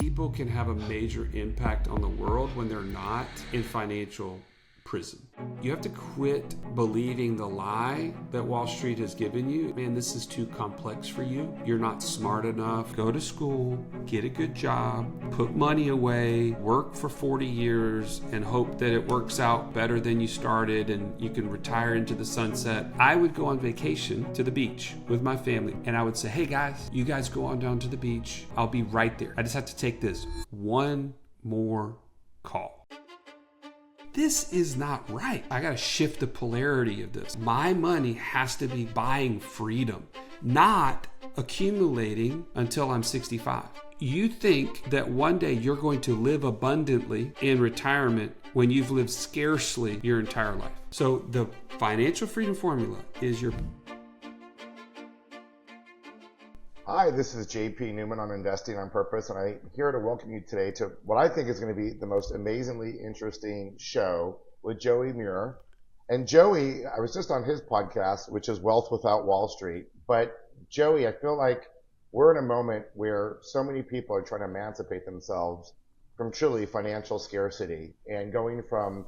People can have a major impact on the world when they're not in financial prison. You have to quit believing the lie that Wall Street has given you. Man, this is too complex for you. You're not smart enough. Go to school, get a good job, put money away, work for 40 years, and hope that it works out better than you started and you can retire into the sunset. I would go on vacation to the beach with my family and I would say, hey guys, you guys go on down to the beach. I'll be right there. I just have to take this one more call. This is not right. I got to shift the polarity of this. My money has to be buying freedom, not accumulating until I'm 65. You think that one day you're going to live abundantly in retirement when you've lived scarcely your entire life. So the financial freedom formula is your... Hi, this is JP Newman on Investing on Purpose, and I'm here to welcome you today to what I think is going to be the most amazingly interesting show with Joey Mure. And Joey, I was just on his podcast, which is Wealth Without Wall Street. But Joey, I feel like we're in a moment where so many people are trying to emancipate themselves from truly financial scarcity and going from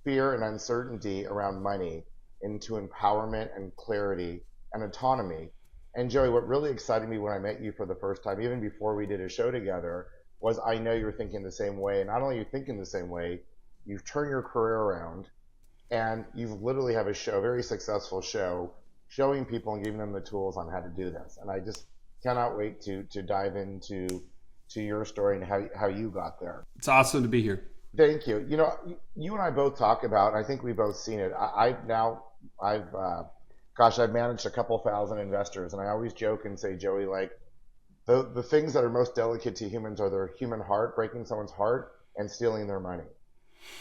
fear and uncertainty around money into empowerment and clarity and autonomy. And Joey, what really excited me when I met you for the first time, even before we did a show together, was I know you're thinking the same way. And not only are you thinking the same way, you've turned your career around and you've literally have a show, a very successful show, showing people and giving them the tools on how to do this. And I just cannot wait to dive into your story and how you got there. It's awesome to be here. Thank you. You know, you and I both talk about, and I think we've both seen it. I've managed a couple thousand investors, and I always joke and say, Joey, like the things that are most delicate to humans are their human heart, breaking someone's heart, and stealing their money.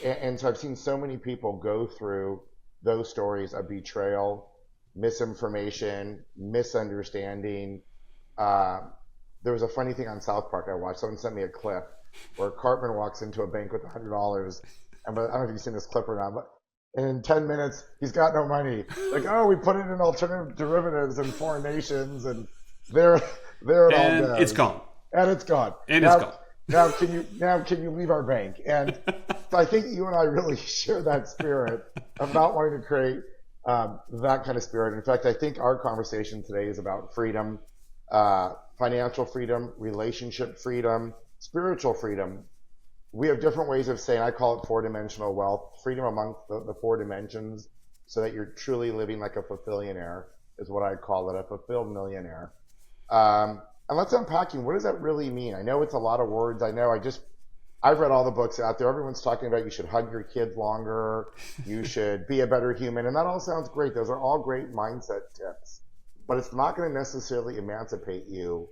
And so I've seen so many people go through those stories of betrayal, misinformation, misunderstanding. There was a funny thing on South Park I watched. Someone sent me a clip where Cartman walks into a bank with $100. And I don't know if you've seen this clip or not, but and in 10 minutes, he's got no money. Like, oh, we put it in alternative derivatives in foreign nations, and there it all goes. It's gone. And it's gone. And now, it's gone. Now can you leave our bank? And so I think you and I really share that spirit of not wanting to create that kind of spirit. In fact, I think our conversation today is about freedom, financial freedom, relationship freedom, spiritual freedom. We have different ways of saying, I call it four-dimensional wealth, freedom among the four dimensions, so that you're truly living like a fulfillionaire is what I call it, a fulfilled millionaire. And let's unpacking, what does that really mean? I know it's a lot of words. I know I've read all the books out there. Everyone's talking about you should hug your kids longer, you should be a better human, and that all sounds great. Those are all great mindset tips, but it's not going to necessarily emancipate you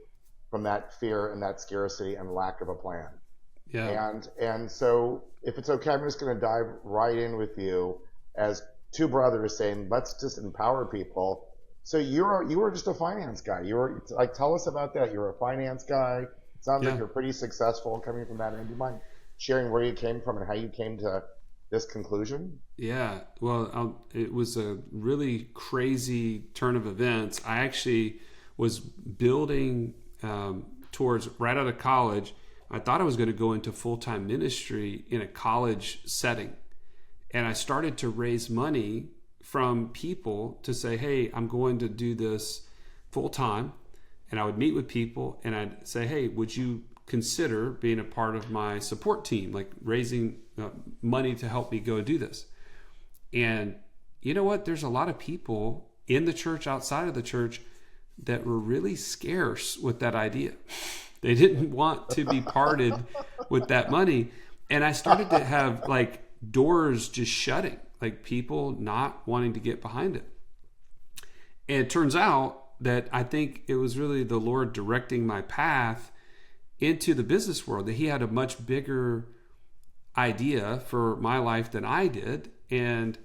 from that fear and that scarcity and lack of a plan. Yeah. And so if it's okay, I'm just going to dive right in with you as two brothers saying, let's just empower people. So you were just a finance guy. You were like, tell us about that. You're a finance guy. It sounds like you're pretty successful coming from that. And do you mind sharing where you came from and how you came to this conclusion? Yeah. Well, it was a really crazy turn of events. I actually was building towards right out of college. I thought I was going to go into full-time ministry in a college setting. And I started to raise money from people to say, hey, I'm going to do this full-time. And I would meet with people and I'd say, hey, would you consider being a part of my support team, like raising money to help me go do this? And you know what? There's a lot of people in the church, outside of the church, that were really scarce with that idea. They didn't want to be parted with that money. And I started to have like doors just shutting, like people not wanting to get behind it. And it turns out that I think it was really the Lord directing my path into the business world, that he had a much bigger idea for my life than I did. And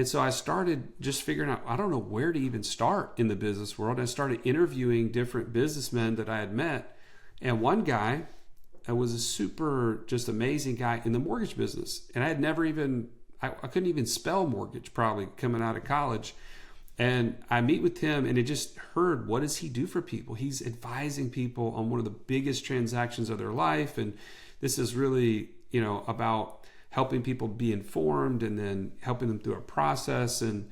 so I started just figuring out, I don't know where to even start in the business world. I started interviewing different businessmen that I had met. And one guy was a super just amazing guy in the mortgage business. And I had never even, I couldn't even spell mortgage probably coming out of college. And I meet with him and I just heard, what does he do for people? He's advising people on one of the biggest transactions of their life. And this is really, about helping people be informed and then helping them through a process. And,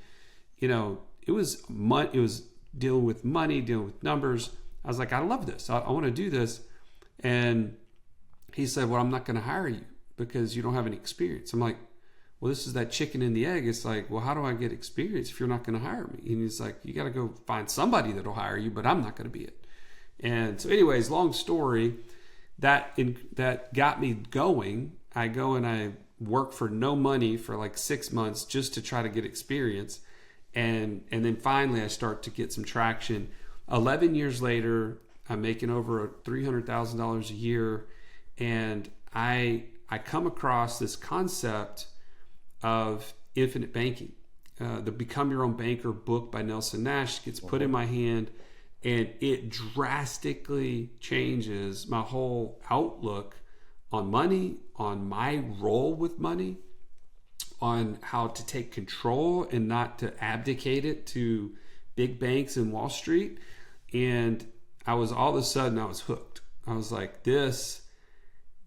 it was dealing with money, dealing with numbers. I was like, I love this. I want to do this. And he said, well, I'm not going to hire you because you don't have any experience. I'm like, well, this is that chicken and the egg. It's like, well, how do I get experience if you're not going to hire me? And he's like, you got to go find somebody that'll hire you, but I'm not going to be it. And so anyways, long story, that got me going. I go and I work for no money for like 6 months just to try to get experience. And then finally I start to get some traction. 11 years later, I'm making over $300,000 a year. And I come across this concept of infinite banking. The Become Your Own Banker book by Nelson Nash gets put in my hand, and it drastically changes my whole outlook on money, on my role with money, on how to take control and not to abdicate it to big banks and Wall Street. And I was all of a sudden, I was hooked. I was like, this,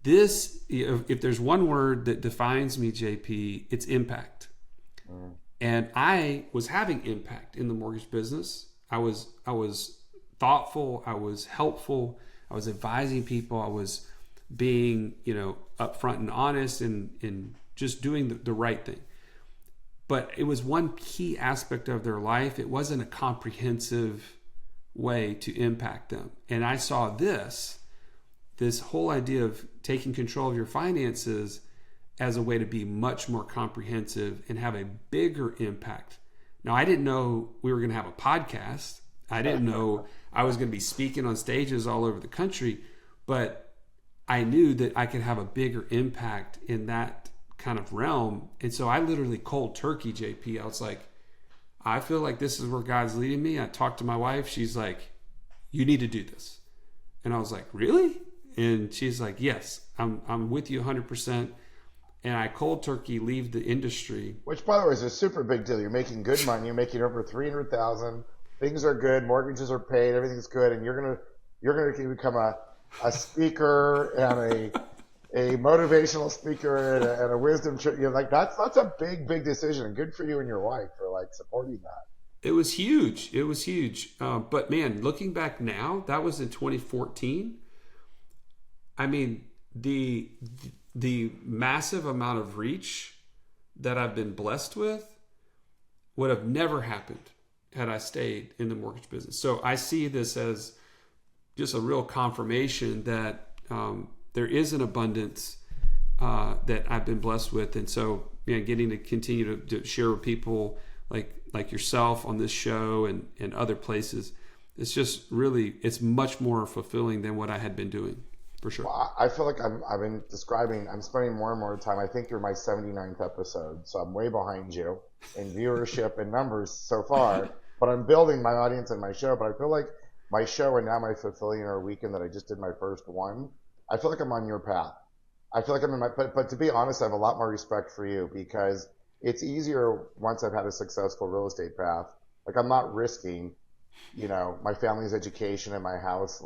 if there's one word that defines me, JP, it's impact. And I was having impact in the mortgage business. I was thoughtful. I was helpful. I was advising people. I was being, upfront and honest and just doing the right thing. But it was one key aspect of their life. It wasn't a comprehensive way to impact them. And I saw this whole idea of taking control of your finances as a way to be much more comprehensive and have a bigger impact. Now, I didn't know we were going to have a podcast. I didn't know I was going to be speaking on stages all over the country, but I knew that I could have a bigger impact in that kind of realm. And so I literally cold turkey, JP. I was like, I feel like this is where God's leading me. I talked to my wife. She's like, you need to do this. And I was like, really? And she's like, yes, I'm with you 100%. And I cold turkey leave the industry. Which, by the way, is a super big deal. You're making good money. You're making over $300,000. Things are good. Mortgages are paid. Everything's good. And you're gonna become a speaker and a motivational speaker and a wisdom. That's a big decision. Good for you and your wife for supporting that. It was huge. But man, looking back now, that was in 2014. I mean, the massive amount of reach that I've been blessed with would have never happened had I stayed in the mortgage business. So I see this as just a real confirmation that there is an abundance that I've been blessed with. And so, getting to continue to share with people like yourself on this show and other places, it's just really, it's much more fulfilling than what I had been doing. For sure. Well, I feel like I'm spending more and more time. I think you're my 79th episode, so I'm way behind you in viewership and numbers so far, but I'm building my audience and my show. But I feel like my show and now my Fulfillionaire weekend that I just did my first one, I feel like I'm on your path. I feel like I'm in my, but to be honest, I have a lot more respect for you because it's easier once I've had a successful real estate path. I'm not risking, my family's education and my house.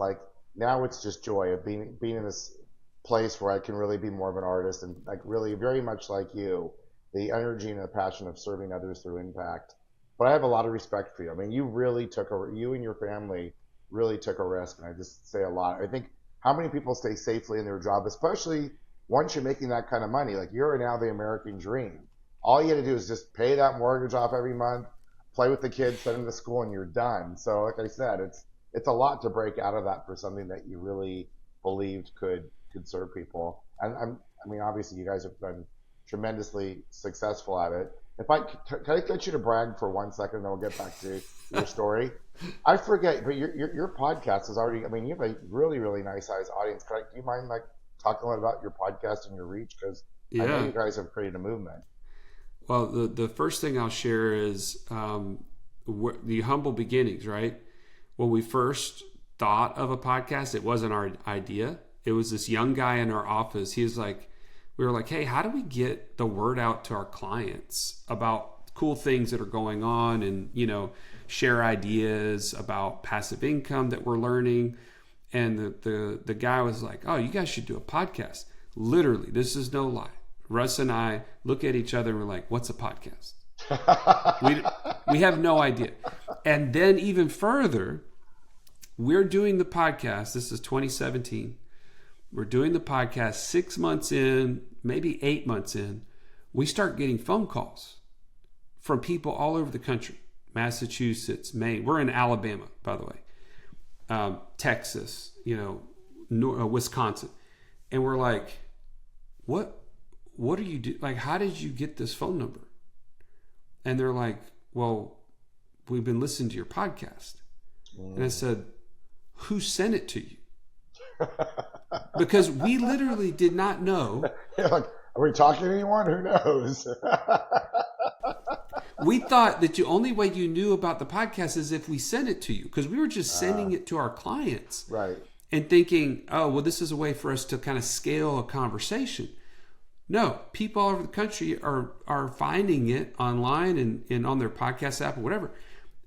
Now it's just joy of being in this place where I can really be more of an artist and really very much like you, the energy and the passion of serving others through impact. But I have a lot of respect for you. I mean, you and your family really took a risk, and I just say a lot. I think how many people stay safely in their job, especially once you're making that kind of money? You're now the American dream. All you got to do is just pay that mortgage off every month, play with the kids, send them to school, and you're done. So like I said, it's a lot to break out of that for something that you really believed could serve people. And I mean, obviously you guys have been tremendously successful at it. Can I get you to brag for 1 second and then we'll get back to your story? I forget, but your podcast is already, I mean, you have a really, really nice sized audience. Do you mind talking a little about your podcast and your reach? Because I know you guys have created a movement. Well, the first thing I'll share is the humble beginnings, right? When we first thought of a podcast, it wasn't our idea. It was this young guy in our office. We were like, hey, how do we get the word out to our clients about cool things that are going on, and share ideas about passive income that we're learning. And the guy was like, "Oh, you guys should do a podcast." Literally, this is no lie. Russ and I look at each other and we're like, "What's a podcast?" we have no idea. And then even further, we're doing the podcast. This is 2017. We're doing the podcast 6 months in, maybe 8 months in. We start getting phone calls from people all over the country. Massachusetts, Maine. We're in Alabama, by the way. Texas, Wisconsin. And we're like, what are you doing? Like, how did you get this phone number? And they're like, well, we've been listening to your podcast. And I said, who sent it to you? Because we literally did not know. You're like, are we talking to anyone? Who knows? We thought that the only way you knew about the podcast is if we sent it to you, because we were just sending it to our clients. Right. And thinking, oh, well, this is a way for us to kind of scale a conversation. No, people all over the country are finding it online and on their podcast app or whatever.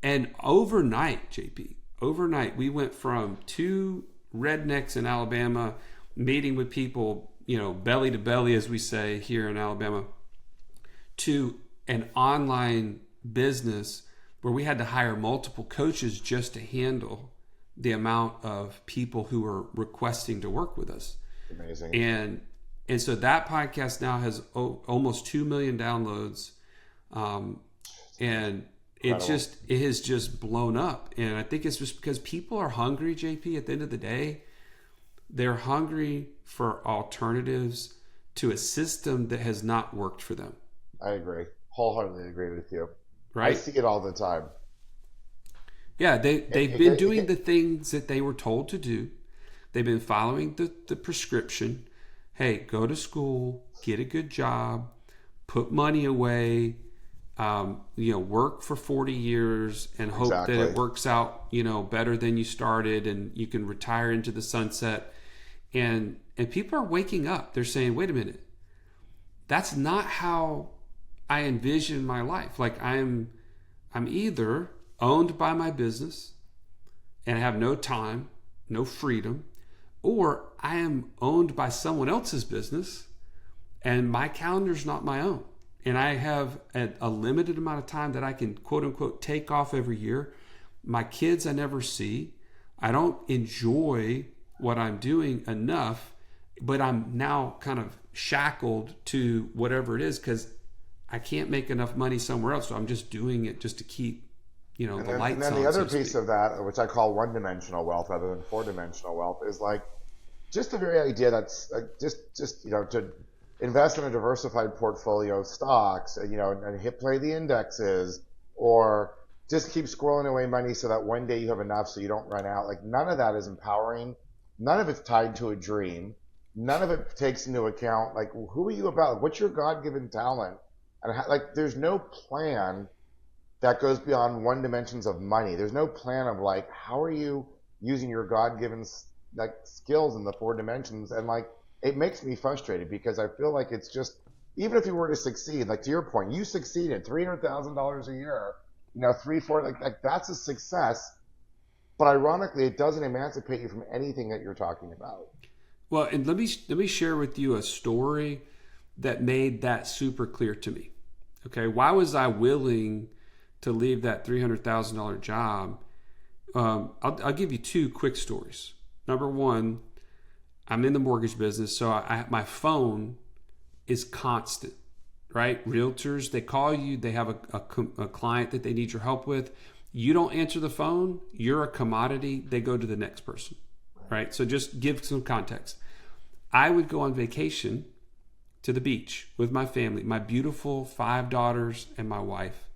And overnight, JP, we went from 2 rednecks in Alabama meeting with people, belly to belly, as we say here in Alabama, to an online business where we had to hire multiple coaches just to handle the amount of people who are requesting to work with us. Amazing. And so that podcast now has almost 2 million downloads. And it has just blown up. And I think it's just because people are hungry, JP, at the end of the day. They're hungry for alternatives to a system that has not worked for them. I agree. Wholeheartedly agree with you. Right? I see it all the time. Yeah, they've been doing the things that they were told to do. They've been following the prescription. Hey, go to school, get a good job, put money away, work for 40 years and hope that it works out, better than you started and you can retire into the sunset. And people are waking up. They're saying, wait a minute, that's not how I envision my life. Like I'm either owned by my business and I have no time, no freedom, or I am owned by someone else's business and my calendar's not my own. And I have a limited amount of time that I can, quote unquote, take off every year. My kids I never see. I don't enjoy what I'm doing enough, but I'm now kind of shackled to whatever it is because I can't make enough money somewhere else. So I'm just doing it just to keep, the lights on. And then the other piece of that, which I call one-dimensional wealth rather than four-dimensional wealth, is like just the very idea that's to invest in a diversified portfolio of stocks, and play the indexes, or just keep squirreling away money so that one day you have enough so you don't run out. Like none of that is empowering. None of it's tied to a dream. None of it takes into account like who are you about? What's your God-given talent? And there's no plan that goes beyond one dimensions of money. There's no plan of like how are you using your God-given skills in the 4 dimensions, and it makes me frustrated because I feel like it's just, even if you were to succeed, like to your point, you succeeded, $300,000 a year, 3, 4, that's a success. But ironically, it doesn't emancipate you from anything that you're talking about. Well, and let me share with you a story that made that super clear to me. Okay, why was I willing to leave that $300,000 job? I'll give you 2 quick stories. Number one, I'm in the mortgage business, so my phone is constant, right? Realtors, they call you, they have a client that they need your help with. You don't answer the phone, you're a commodity, they go to the next person, right? So just give some context. I would go on vacation to the beach with my family, my beautiful 5 daughters and my wife.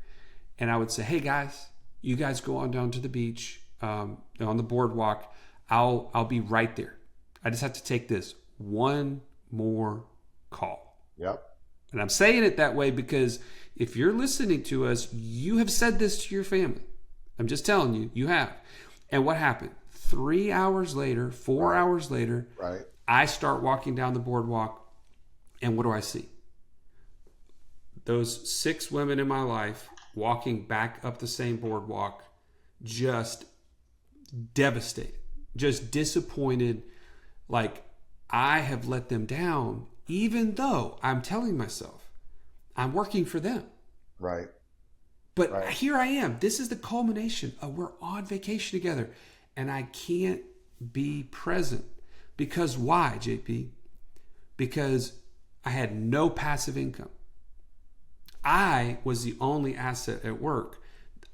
And I would say, hey guys, you guys go on down to the beach, on the boardwalk. I'll be right there. I just have to take this one more call. Yep. And I'm saying it that way because if you're listening to us, you have said this to your family. I'm just telling you, you have. And what happened? 3 hours later, 4 hours later, right. I start walking down the boardwalk, and what do I see? those 6 women in my life walking back up the same boardwalk, just devastated, just disappointed. Like, I have let them down, even though I'm telling myself I'm working for them. Right. But Right. here I am. This is the culmination of we're on vacation together, and I can't be present. Because why, JP? Because I had no passive income. I was the only asset at work.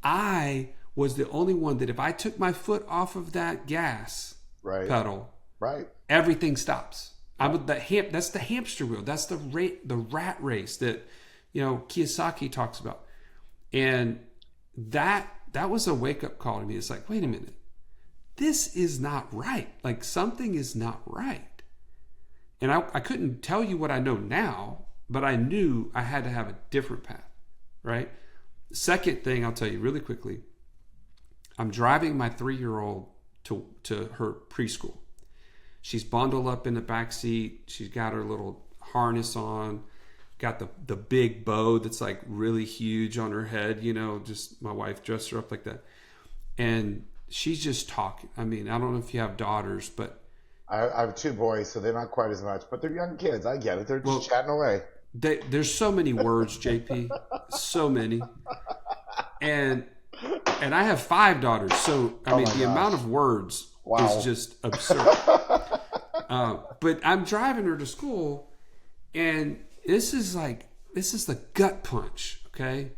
I was the only one that if I took my foot off of that gas Right. pedal, Right. everything stops. That's the hamster wheel. That's the rat race that Kiyosaki talks about. And that was a wake up call to me. It's like, wait a minute, this is not right. Like, something is not right. And I couldn't tell you what I know now, but I knew I had to have a different path, right? Second thing I'll tell you really quickly, I'm driving my 3-year-old to her preschool. She's bundled up in the back seat. She's got her little harness on, got the big bow that's like really huge on her head, just my wife dressed her up like that. And she's just talking. I mean, I don't know if you have daughters, but I have 2 boys, so they're not quite as much, but they're young kids. I get it. They're just chatting away. There's so many words, JP, so many. And I have 5 daughters, so I mean, the amount of words is just absurd. But I'm driving her to school, and this is the gut punch, okay?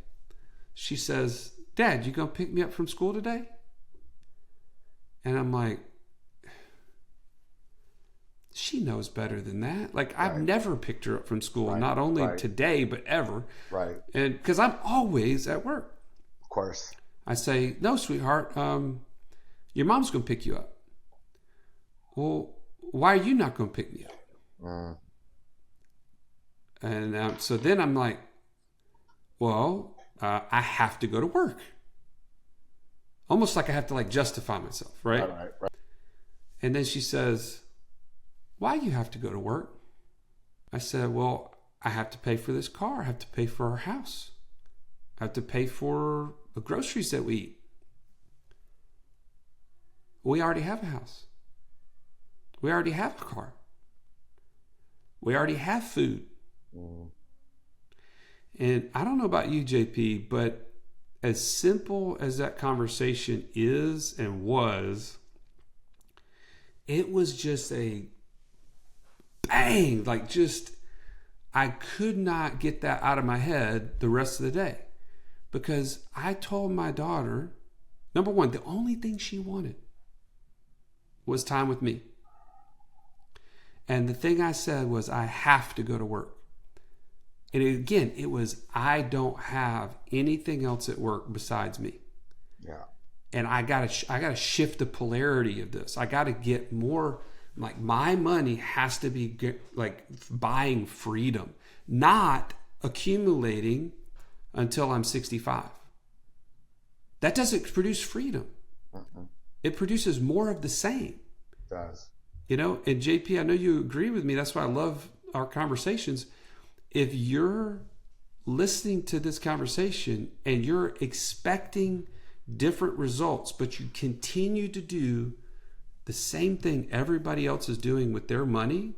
She says, "Dad, you gonna pick me up from school today?" And I'm like, she knows better than that. Like, I've never picked her up from school, not only today, but ever. Right. And because I'm always at work. Of course. I say, "No, sweetheart, your mom's going to pick you up." "Well, why are you not going to pick me up?" And so then I'm like, "Well, I have to go to work." Almost like I have to justify myself, right? Right. And then she says, "Why do you have to go to work?" I said, "Well, I have to pay for this car. I have to pay for our house. I have to pay for the groceries that we eat. We already have a house. We already have a car. We already have food." And I don't know about you, JP, but as simple as that conversation is and was, it was just a bang, I could not get that out of my head the rest of the day, because I told my daughter, number one, the only thing she wanted was time with me. And the thing I said was, I have to go to work. And again, it was, I don't have anything else at work besides me. Yeah. And I gotta shift the polarity of this. I gotta get more, like, my money has to be buying freedom, not accumulating until I'm 65. That doesn't produce freedom. It produces more of the same. It does. And JP, I know you agree with me. That's why I love our conversations. If you're listening to this conversation and you're expecting different results, but you continue to do the same thing everybody else is doing with their money,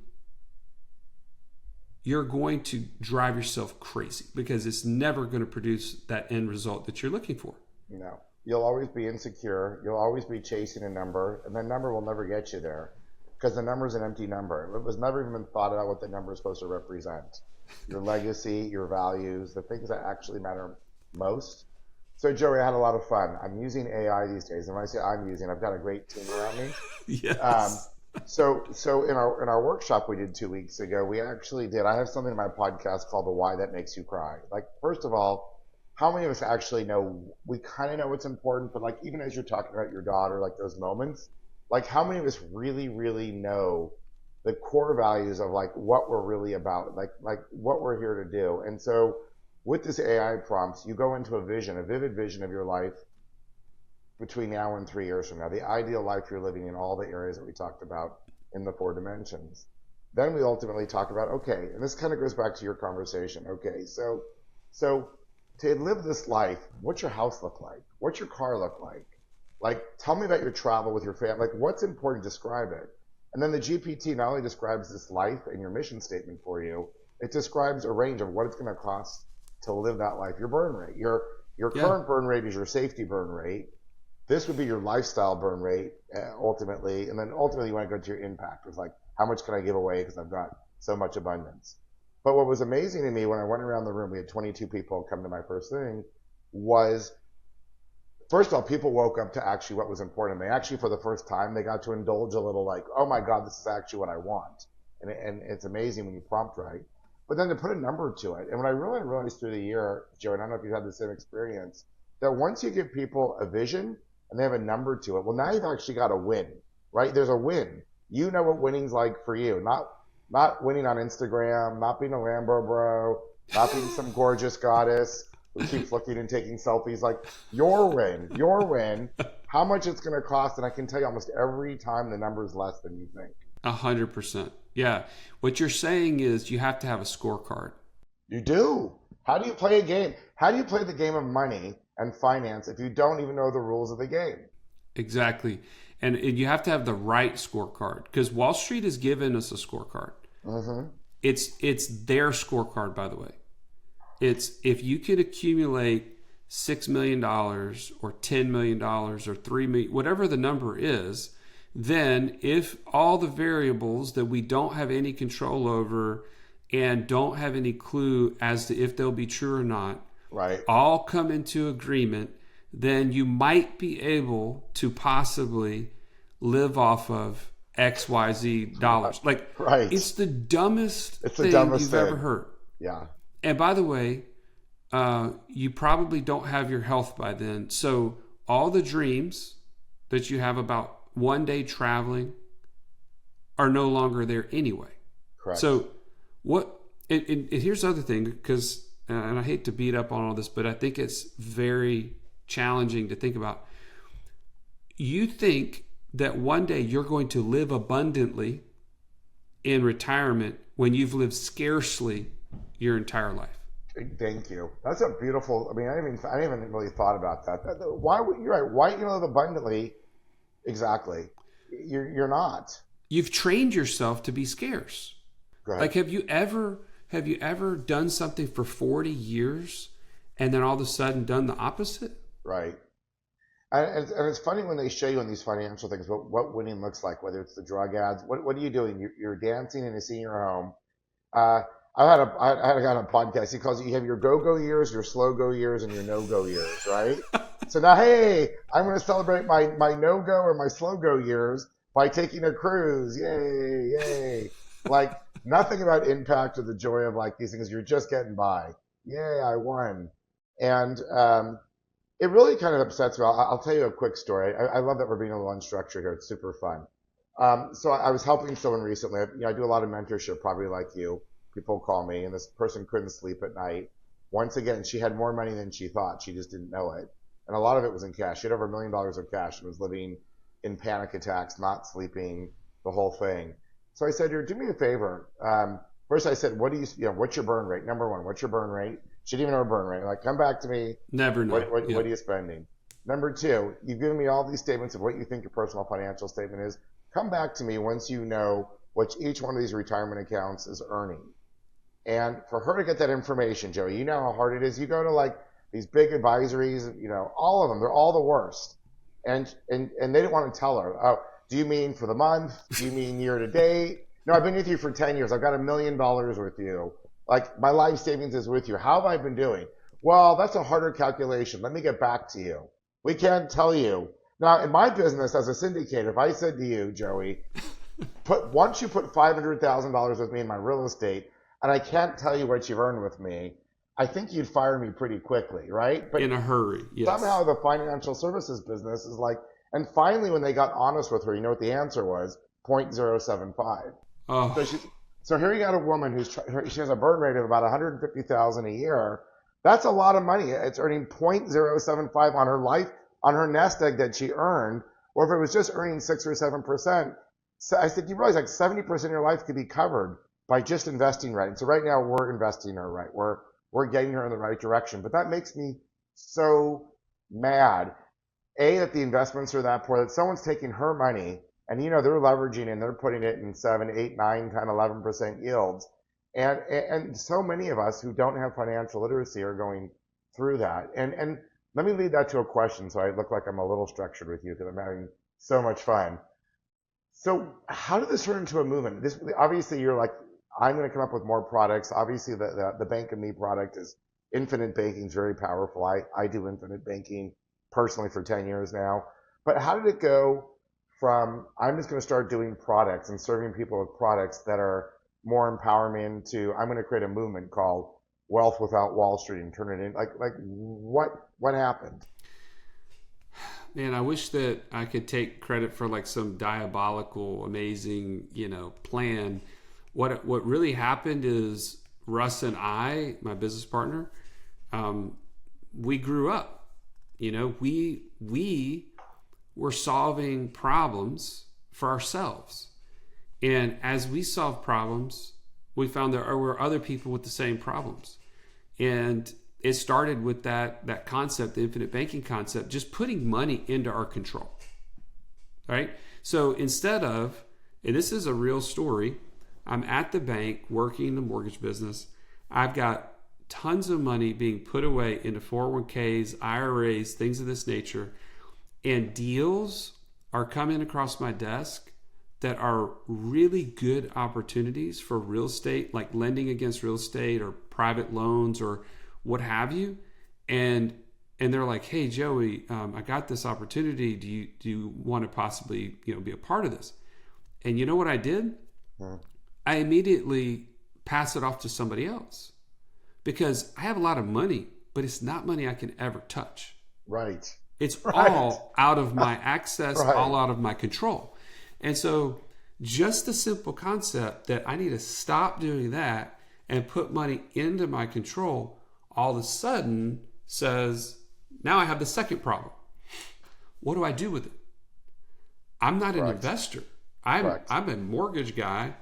you're going to drive yourself crazy, because it's never going to produce that end result that you're looking for. No. You'll always be insecure. You'll always be chasing a number, and the number will never get you there, because the number is an empty number. It was never even thought about what the number is supposed to represent. Your legacy, your values, the things that actually matter most. So, Joey, I had a lot of fun. I'm using AI these days. And when I say I'm using, I've got a great team around me. Yes. So in our workshop we did 2 weeks ago, we actually did. I have something in my podcast called The Why That Makes You Cry. Like, first of all, how many of us actually know? We kind of know what's important, but like, even as you're talking about your daughter, like those moments, like, how many of us really, really know the core values of like what we're really about, like what we're here to do? And so with this AI prompts, you go into a vivid vision of your life between now and 3 years from now, the ideal life you're living in all the areas that we talked about in the 4 dimensions. Then we ultimately talk about, okay, and this kind of goes back to your conversation. Okay, so So to live this life, what's your house look like? What's your car look like? Like, tell me about your travel with your family. Like, what's important? Describe it. And then the GPT not only describes this life and your mission statement for you, it describes a range of what it's going to cost to live that life. Your burn rate, your Yeah. current burn rate is your safety burn rate. This would be your lifestyle burn rate ultimately, and then ultimately you want to go to your impact. It's like, how much can I give away because I've got so much abundance. But what was amazing to me when I went around the room, we had 22 people come to my first thing, was first of all, people woke up to actually what was important. They actually, for the first time, they got to indulge a little like, oh my God, this is actually what I want. And it's amazing when you prompt right. But then to put a number to it. And what I really realized through the year, Joe, and I don't know if you've had the same experience, that once you give people a vision and they have a number to it, well, now you've actually got a win, right? There's a win. You know what winning's like for you. Not winning on Instagram, not being a Lambo bro, not being some gorgeous goddess who keeps looking and taking selfies. Like your win, how much it's going to cost. And I can tell you almost every time the number is less than you think. 100%. Yeah. What you're saying is you have to have a scorecard. You do. How do you play a game? How do you play the game of money and finance if you don't even know the rules of the game? Exactly. And you have to have the right scorecard because Wall Street has given us a scorecard. Mm-hmm. It's their scorecard, by the way. It's if you could accumulate $6 million or $10 million or $3 million, whatever the number is, then if all the variables that we don't have any control over and don't have any clue as to if they'll be true or not, right, all come into agreement, then you might be able to possibly live off of XYZ dollars. Like, right. it's the dumbest It's the thing dumbest you've thing. ever heard. Yeah. And by the way, you probably don't have your health by then. So all the dreams that you have about one day traveling are no longer there anyway. Correct. So what, and here's the other thing, because, and I hate to beat up on all this, but I think it's very challenging to think about. You think that one day you're going to live abundantly in retirement when you've lived scarcely your entire life. Thank you. That's a beautiful. I mean, I didn't even really thought about that. Why would you're right? Why you live abundantly? Exactly. You're not. You've trained yourself to be scarce. Go ahead. Like, have you ever done something for 40 years and then all of a sudden done the opposite? Right. And it's funny when they show you in these financial things what winning looks like, whether it's the drug ads. What are you doing? You're dancing in a senior home. I had a guy on a podcast. He calls it, you have your go-go years, your slow-go years, and your no-go years, right? So now, hey, I'm going to celebrate my no-go or my slow-go years by taking a cruise. Yay, yay. Like, nothing about impact or the joy of like these things. You're just getting by. Yay, I won. And it really kind of upsets me. I'll tell you a quick story. I love that we're being a little unstructured here. It's super fun. So I was helping someone recently. I do a lot of mentorship, probably like you. People call me, and this person couldn't sleep at night. Once again, she had more money than she thought. She just didn't know it. And a lot of it was in cash. She had over $1 million of cash and was living in panic attacks, not sleeping, the whole thing. So I said to her, do me a favor. First I said, what's your burn rate? Number one, what's your burn rate? She didn't even know her burn rate. Like, come back to me. Never know. What are you spending? Number two, you've given me all these statements of what you think your personal financial statement is. Come back to me once you know what each one of these retirement accounts is earning. And for her to get that information, Joey, you know how hard it is. You go to like these big advisories, all of them, they're all the worst. And they didn't want to tell her, oh, do you mean for the month? Do you mean year to date? No, I've been with you for 10 years. I've got $1 million with you. Like, my life savings is with you. How have I been doing? Well, that's a harder calculation. Let me get back to you. We can't tell you. Now, in my business as a syndicator, if I said to you, Joey, once you put $500,000 with me in my real estate, and I can't tell you what you've earned with me, I think you'd fire me pretty quickly, right? But in a hurry, yes. Somehow the financial services business is like, and finally when they got honest with her, you know what the answer was? 0.075. Oh. So here you got a woman she has a burn rate of about $150,000 a year. That's a lot of money. It's earning 0.075 on her life, on her nest egg that she earned. Or if it was just earning 6 or 7%, so I said, you realize like 70% of your life could be covered by just investing right. And so right now we're investing her right. We're we're getting her in the right direction. But that makes me so mad. A, that the investments are that poor, that someone's taking her money and, they're leveraging and they're putting it in 7, 8, 9, 10, 11% yields. And so many of us who don't have financial literacy are going through that. And let me lead that to a question so I look like I'm a little structured with you because I'm having so much fun. So how did this turn into a movement? This obviously you're like, I'm going to come up with more products. Obviously the Bank of Me product is infinite banking is very powerful. I do infinite banking personally for 10 years now. But how did it go from I'm just going to start doing products and serving people with products that are more empowerment to I'm going to create a movement called Wealth Without Wall Street and turn it in like what happened? Man, I wish that I could take credit for like some diabolical, amazing, plan. What really happened is Russ and I, my business partner, we grew up. We were solving problems for ourselves, and as we solved problems, we found there were other people with the same problems, and it started with that concept, the infinite banking concept, just putting money into our control, right? So instead of, and this is a real story, I'm at the bank working in the mortgage business. I've got tons of money being put away into 401ks, IRAs, things of this nature, and deals are coming across my desk that are really good opportunities for real estate, like lending against real estate or private loans or what have you, and they're like, "Hey, Joey, I got this opportunity. Do you want to possibly be a part of this?" And you know what I did? I immediately pass it off to somebody else because I have a lot of money, but it's not money I can ever touch. Right. It's all out of my access, Right. all out of my control. And so just the simple concept that I need to stop doing that and put money into my control all of a sudden says, now I have the second problem. What do I do with it? I'm not an investor. I'm a mortgage guy.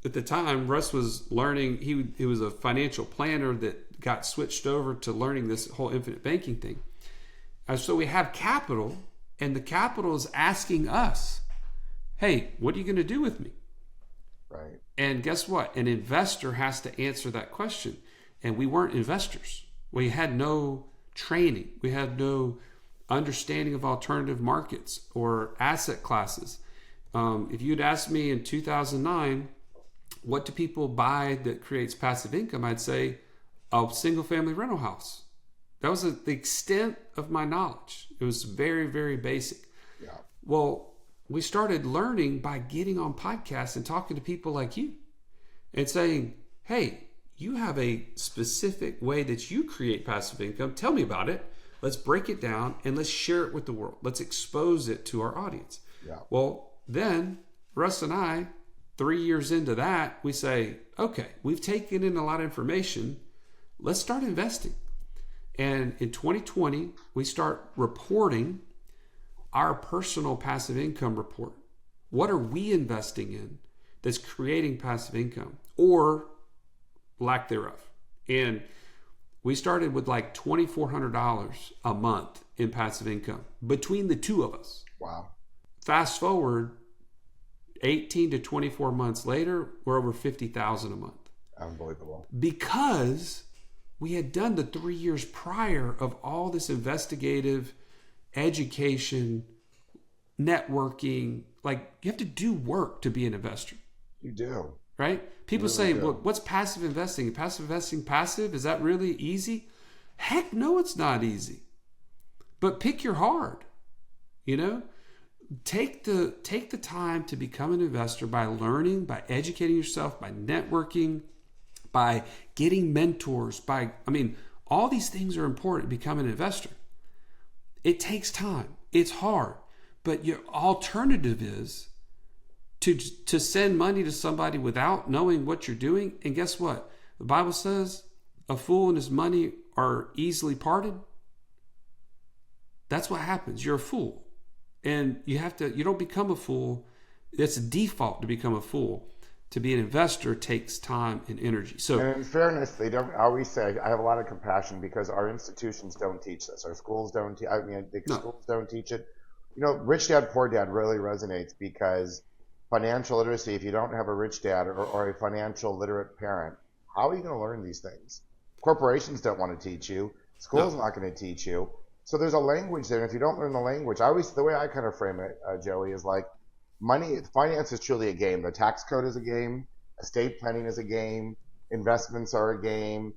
At the time, Russ was learning, he was a financial planner that got switched over to learning this whole infinite banking thing. And so we have capital, and the capital is asking us, hey, what are you going to do with me? Right. And guess what? An investor has to answer that question. And we weren't investors. We had no training. We had no understanding of alternative markets or asset classes. If you'd asked me in 2009, what do people buy that creates passive income? I'd say a single family rental house. That was the extent of my knowledge. It was very, very basic. Yeah. Well, we started learning by getting on podcasts and talking to people like you and saying, hey, you have a specific way that you create passive income. Tell me about it. Let's break it down and let's share it with the world. Let's expose it to our audience. Yeah. Well, then Russ and I, 3 years into that, we say, okay, we've taken in a lot of information. Let's start investing. And in 2020, we start reporting our personal passive income report. What are we investing in that's creating passive income or lack thereof? And we started with like $2,400 a month in passive income between the two of us. Wow. Fast forward 18 to 24 months later, we're over $50,000 a month. Unbelievable. Because we had done the 3 years prior of all this investigative education, networking. Like, you have to do work to be an investor. You do. Right? People say, well, what's passive investing? Passive investing passive? Is that really easy? Heck no, it's not easy. But pick your hard. Take the time to become an investor by learning, by educating yourself, by networking, by getting mentors, all these things are important to become an investor. It takes time. It's hard. But your alternative is to send money to somebody without knowing what you're doing. And guess what? The Bible says a fool and his money are easily parted. That's what happens. You're a fool. And you don't become a fool. It's a default to become a fool. to be an investor takes time and energy. So, and in fairness, they don't. I always say I have a lot of compassion because our institutions don't teach this. Our schools don't. Schools don't teach it. Rich Dad Poor Dad really resonates because financial literacy. If you don't have a rich dad or a financial literate parent, how are you going to learn these things? Corporations don't want to teach you. Schools not going to teach you. So there's a language there. And if you don't learn the language, the way I kind of frame it, Joey, is like finance is truly a game. The tax code is a game. Estate planning is a game. Investments are a game.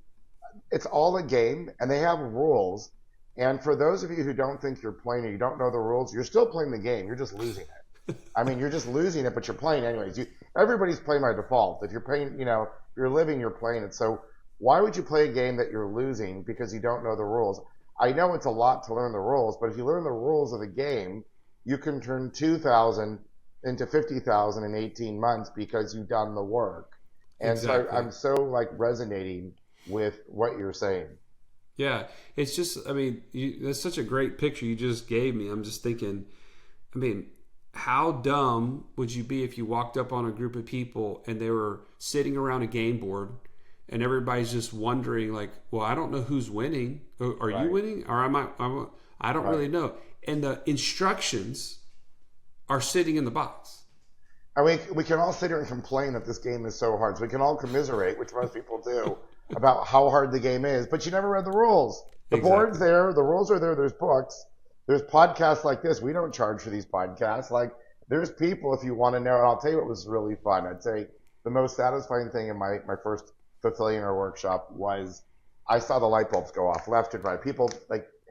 It's all a game, and they have rules. And for those of you who don't think you're playing or you don't know the rules, you're still playing the game. You're just losing it. I mean, you're just losing it, but you're playing anyways. Everybody's playing by default. If you're playing, if you're living, you're playing it. So why would you play a game that you're losing because you don't know the rules? I know it's a lot to learn the rules, but if you learn the rules of the game, you can turn 2,000 into 50,000 in 18 months because you've done the work. And exactly. So I'm so resonating with what you're saying. Yeah, it's just, that's such a great picture you just gave me. I'm just thinking, how dumb would you be if you walked up on a group of people and they were sitting around a game board and everybody's just wondering well, I don't know who's winning. Are you winning? Or I don't really know. And the instructions are sitting in the box. We can all sit here and complain that this game is so hard. So we can all commiserate, which most people do, about how hard the game is. But you never read the rules. The board's there. The rules are there. There's books. There's podcasts like this. We don't charge for these podcasts. There's people, if you want to know. And I'll tell you what was really fun. I'd say the most satisfying thing in my first Fulfillionaire workshop was I saw the light bulbs go off left and right. People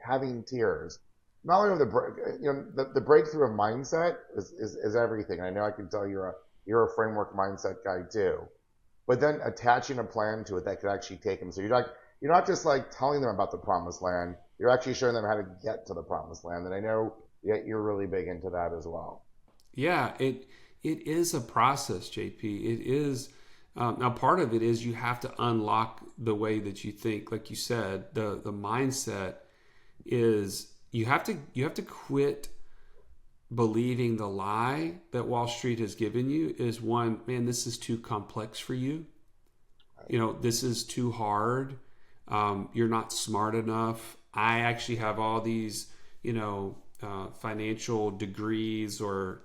having tears. Not only the breakthrough of mindset is everything. I know I can tell you're a framework mindset guy too, but then attaching a plan to it that could actually take them. So you're not just telling them about the promised land. You're actually showing them how to get to the promised land. And I know you're really big into that as well. Yeah, it is a process, JP. It is. Now, part of it is you have to unlock the way that you think. Like you said, the mindset is you have to quit believing the lie that Wall Street has given you is one, man, this is too complex for you. This is too hard. You're not smart enough. I actually have all these, financial degrees or,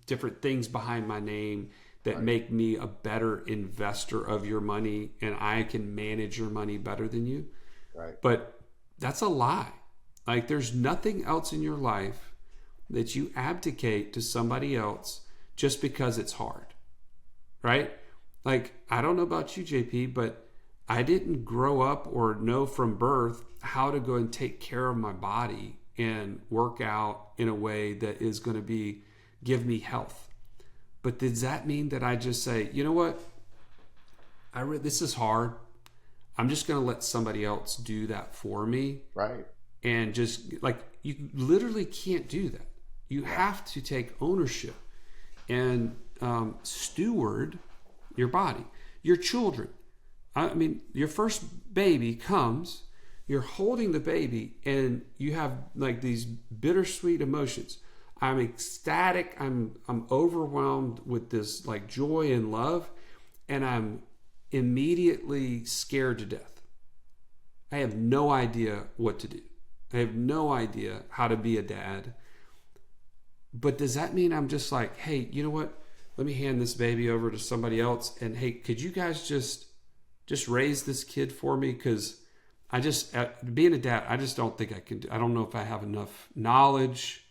different things behind my name that make me a better investor of your money, and I can manage your money better than you. Right. But that's a lie. There's nothing else in your life that you abdicate to somebody else just because it's hard. Right? I don't know about you, JP, but I didn't grow up or know from birth how to go and take care of my body and work out in a way that is going to give me health. But does that mean that I just say, you know what? This is hard. I'm just going to let somebody else do that for me. Right. And just you literally can't do that. You have to take ownership and steward your body, your children. Your first baby comes, you're holding the baby and you have these bittersweet emotions. I'm ecstatic. I'm overwhelmed with this joy and love, and I'm immediately scared to death. I have no idea what to do. I have no idea how to be a dad. But does that mean I'm just hey, you know what? Let me hand this baby over to somebody else, and hey, could you guys just raise this kid for me? Because being a dad, I just don't think I can do. I don't know if I have enough knowledge.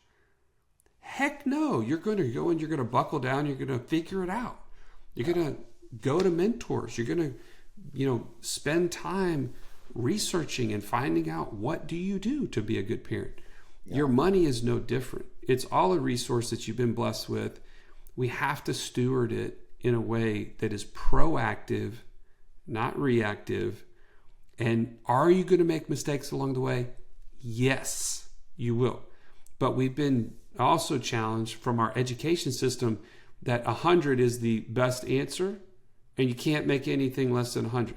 Heck no, you're going to go and you're going to buckle down. You're going to figure it out. You're going to go to mentors. You're going to, spend time researching and finding out what do you do to be a good parent. Yeah. Your money is no different. It's all a resource that you've been blessed with. We have to steward it in a way that is proactive, not reactive. And are you going to make mistakes along the way? Yes, you will. But we've been also challenged from our education system that 100 is the best answer and you can't make anything less than 100.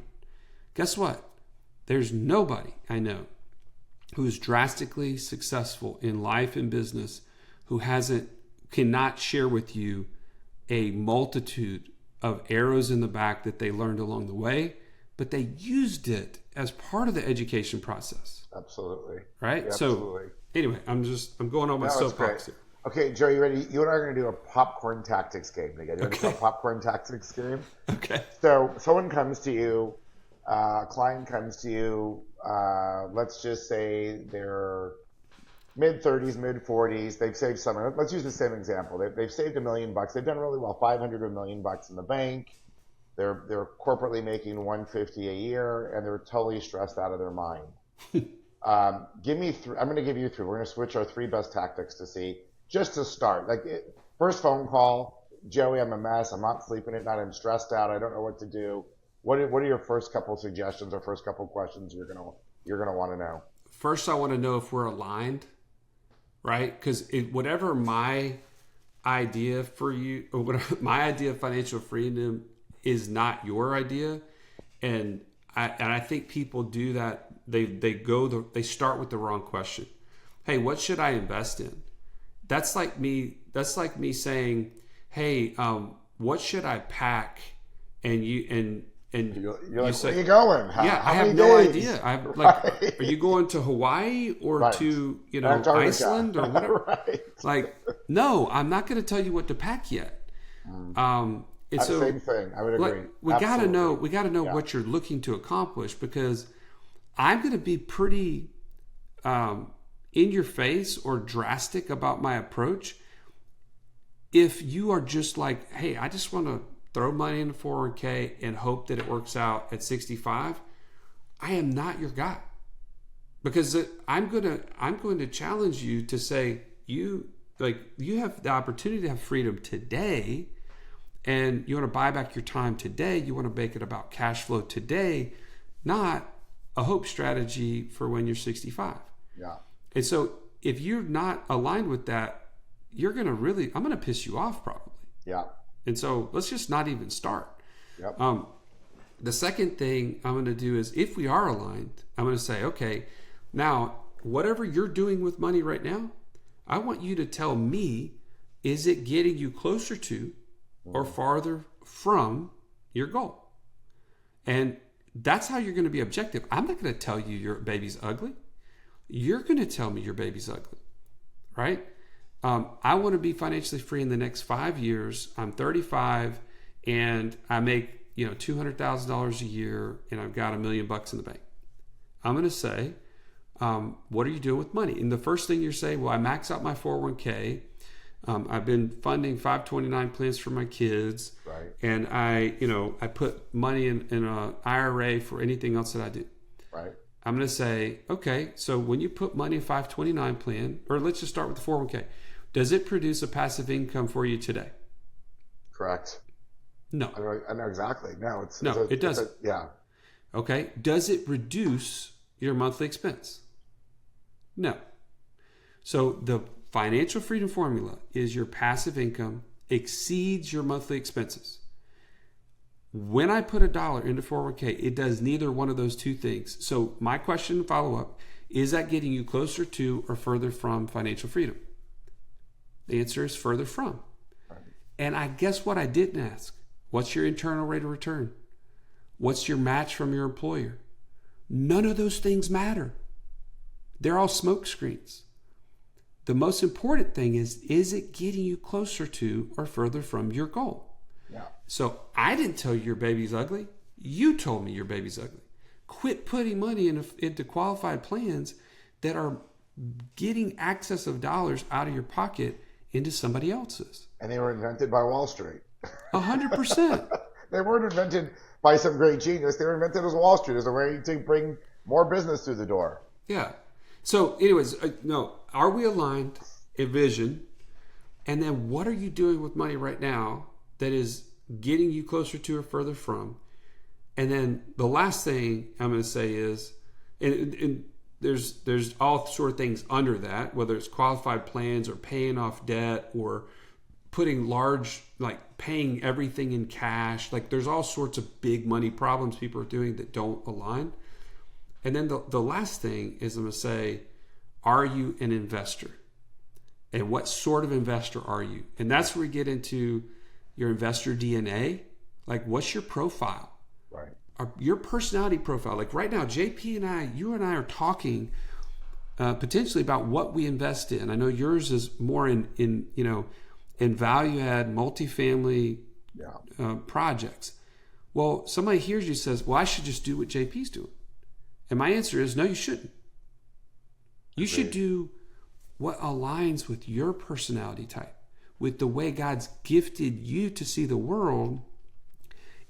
Guess what? There's nobody I know who is drastically successful in life and business who cannot share with you a multitude of arrows in the back that they learned along the way, but they used it as part of the education process. Absolutely. Right? Yeah, so absolutely. Anyway, I'm going on my soapbox here. Okay, Joe, you ready? You and I are going to do a popcorn tactics game together. You want to do a popcorn tactics game? Okay. So someone comes to you, a client comes to you, let's just say they're mid-30s, mid-40s. They've saved some. Let's use the same example. They've saved $1 million. They've done really well, 500 $1 million in the bank. They're corporately making $150 a year, and they're totally stressed out of their mind. Give me three. I'm going to give you three. We're going to switch our three best tactics to see, just to start. First phone call, Joey, I'm a mess. I'm not sleeping at night. I'm stressed out. I don't know what to do. What are your first couple of suggestions or first couple of questions you're gonna want to know? First, I want to know if we're aligned, right? Because whatever my idea for you, or whatever my idea of financial freedom is not your idea, and I think people do that. They start with the wrong question. Hey, what should I invest in? That's like me saying, hey, what should I pack? And you're like, say, where are you going? I have no idea. Are you going to Hawaii or to Iceland or whatever? Right. No, I'm not going to tell you what to pack yet. Same thing. I would agree. We got to know what you're looking to accomplish, because I'm going to be pretty in your face or drastic about my approach if you are just like, hey, I just want to throw money in the 401k and hope that it works out at 65. I am not your guy, because I'm going to challenge you to say you have the opportunity to have freedom today, and you want to buy back your time today. You want to make it about cash flow today, not a hope strategy for when you're 65. Yeah. And so if you're not aligned with that, I'm going to piss you off probably. Yeah. And so let's just not even start. Yep. The second thing I'm going to do is, if we are aligned, I'm going to say, okay, now whatever you're doing with money right now, I want you to tell me, is it getting you closer to or farther from your goal? And that's how you're going to be objective. I'm not going to tell you your baby's ugly. You're going to tell me your baby's ugly, right? I want to be financially free in the next 5 years. I'm 35 and I make $200,000 a year, and I've got $1 million in the bank. I'm going to say, what are you doing with money? And the first thing you're saying, well, I max out my 401k. I've been funding 529 plans for my kids, right? And I put money in an IRA for anything else that I do, right? I'm going to say, okay, so when you put money in a 529 plan, or let's just start with the 401k, does it produce a passive income for you today? Correct. No. I know exactly. No, it doesn't. Yeah. Okay. Does it reduce your monthly expense? No. So the financial freedom formula is your passive income exceeds your monthly expenses. When I put $1 into 401k, it does neither one of those two things. So my question, follow-up, is that getting you closer to or further from financial freedom? The answer is further from. Right. And I guess what I didn't ask, what's your internal rate of return? What's your match from your employer? None of those things matter. They're all smoke screens. The most important thing is it getting you closer to or further from your goal? Yeah. So I didn't tell you your baby's ugly. You told me your baby's ugly. Quit putting money into qualified plans that are getting excess of dollars out of your pocket into somebody else's. And they were invented by Wall Street. 100%. They weren't invented by some great genius. They were invented as Wall Street as a way to bring more business through the door. Yeah. So anyways, no, are we aligned in vision? And then what are you doing with money right now that is getting you closer to or further from? And then the last thing I'm going to say is, and there's all sort of things under that, whether it's qualified plans or paying off debt or putting paying everything in cash. There's all sorts of big money problems people are doing that don't align. And then the last thing is, I'm going to say, are you an investor? And what sort of investor are you? And that's where we get into, your investor DNA. Like, what's your profile? Right. Your personality profile. Like right now, JP and I, you and I are talking potentially about what we invest in. I know yours is more in value add multifamily projects. Well, somebody hears you says, well, I should just do what JP's doing. And my answer is, no, you shouldn't. You should do what aligns with your personality type, with the way God's gifted you to see the world,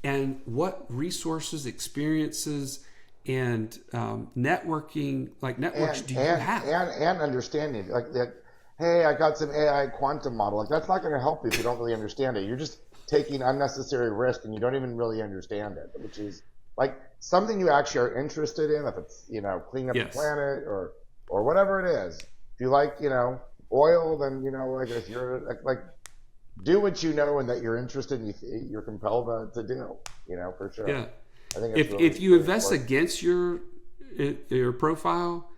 and what resources, experiences, and networking, like networks, do you have? And understanding, like that. Hey, I got some AI quantum model. Like, that's not going to help you if you don't really understand it. You're just taking unnecessary risk and you don't even really understand it, which is like something you actually are interested in. If it's cleaning up the planet or whatever it is. If you like oil, then like if you're like do what you know and that you're interested in, you're compelled to do. For sure. Yeah. I think if you invest against your profile,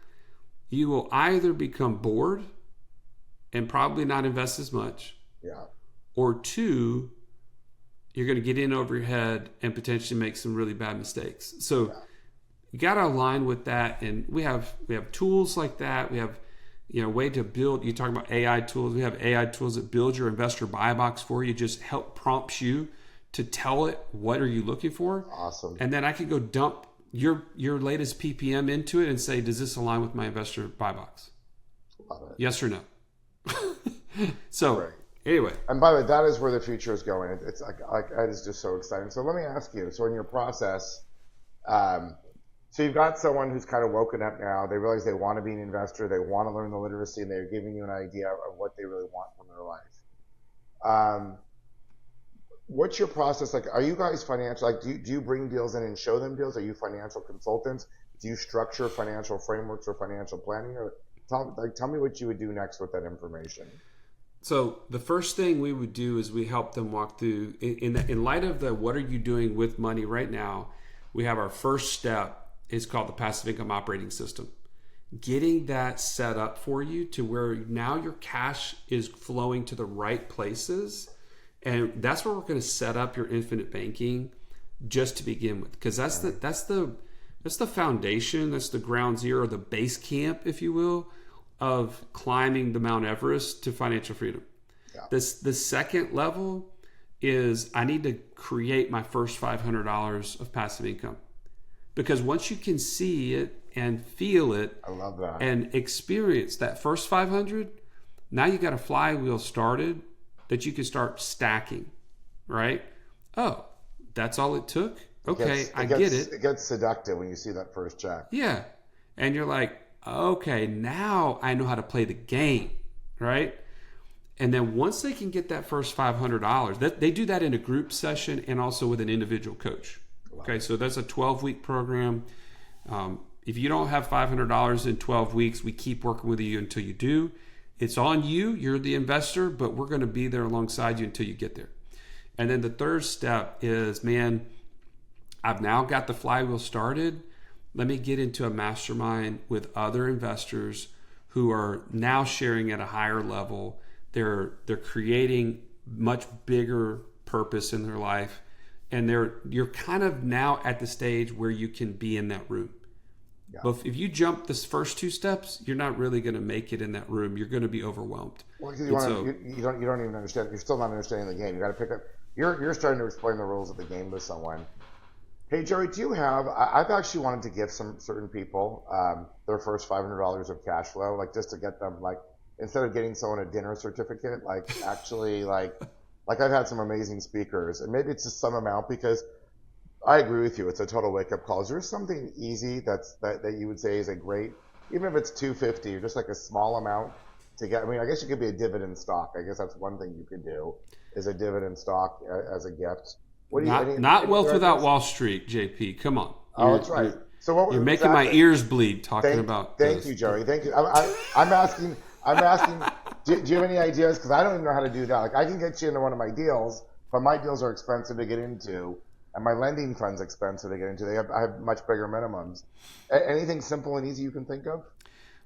you will either become bored and probably not invest as much. Yeah. Or two, you're going to get in over your head and potentially make some really bad mistakes. So you got to align with that. And we have tools like that. We have way to build. You talk about AI tools. We have AI tools that build your investor buy box for you. Just help prompts you to tell it what are you looking for. Awesome. And then I can go dump your latest PPM into it and say, does this align with my investor buy box? Love it. Yes or no? So anyway, and by the way, that is where the future is going. It's like it is just so exciting. So let me ask you. So in your process, so you've got someone who's kind of woken up now. They realize they want to be an investor. They want to learn the literacy, and they're giving you an idea of what they really want from their life. What's your process like? Are you guys financial? Like, do you bring deals in and show them deals? Are you financial consultants? Do you structure financial frameworks or financial planning? Or tell me what you would do next with that information. So the first thing we would do is we help them walk through, in light of the what are you doing with money right now, we have our first step. It's called the passive income operating system. Getting that set up for you to where now your cash is flowing to the right places. And that's where we're going to set up your infinite banking just to begin with. Because that's the foundation, that's the ground zero, the base camp, if you will, of climbing the Mount Everest to financial freedom. Yeah. The second level is I need to create my first $500 of passive income. Because once you can see it and feel it, I love that, and experience that first 500, now you got a flywheel started that you can start stacking, right? Oh, that's all it took? Okay, I get it. It gets seductive when you see that first check. Yeah. And you're like, okay, now I know how to play the game, right? And then once they can get that first $500, they do that in a group session and also with an individual coach. Okay, so that's a 12-week program. If you don't have $500 in 12 weeks, we keep working with you until you do. It's on you. You're the investor, but we're going to be there alongside you until you get there. And then the third step is, man, I've now got the flywheel started. Let me get into a mastermind with other investors who are now sharing at a higher level. They're creating much bigger purpose in their life. And you're kind of now at the stage where you can be in that room. Yeah. But if you jump this first two steps, you're not really going to make it in that room. You're going to be overwhelmed. Well, because you don't even understand. You're still not understanding the game. You got to pick up. You're starting to explain the rules of the game to someone. Hey, Joey, do you have? I've actually wanted to give some certain people their first $500 of cash flow, like just to get them, like instead of getting someone a dinner certificate, like actually like I've had some amazing speakers, and maybe it's just some amount because. I agree with you. It's a total wake-up call. Is there something easy that you would say is a great, even if it's $250 or just like a small amount to get? I mean, I guess you could be a dividend stock. I guess that's one thing you could do is a dividend stock as a gift. What do you? Not Wealth Without Wall Street, JP. Come on. Oh, that's right. So you're making my ears bleed talking about. Thank you, Joey. Thank you. I'm asking. Do you have any ideas? Because I don't even know how to do that. Like I can get you into one of my deals, but my deals are expensive to get into. And my lending fund's expensive to get into. I have much bigger minimums. Anything simple and easy you can think of?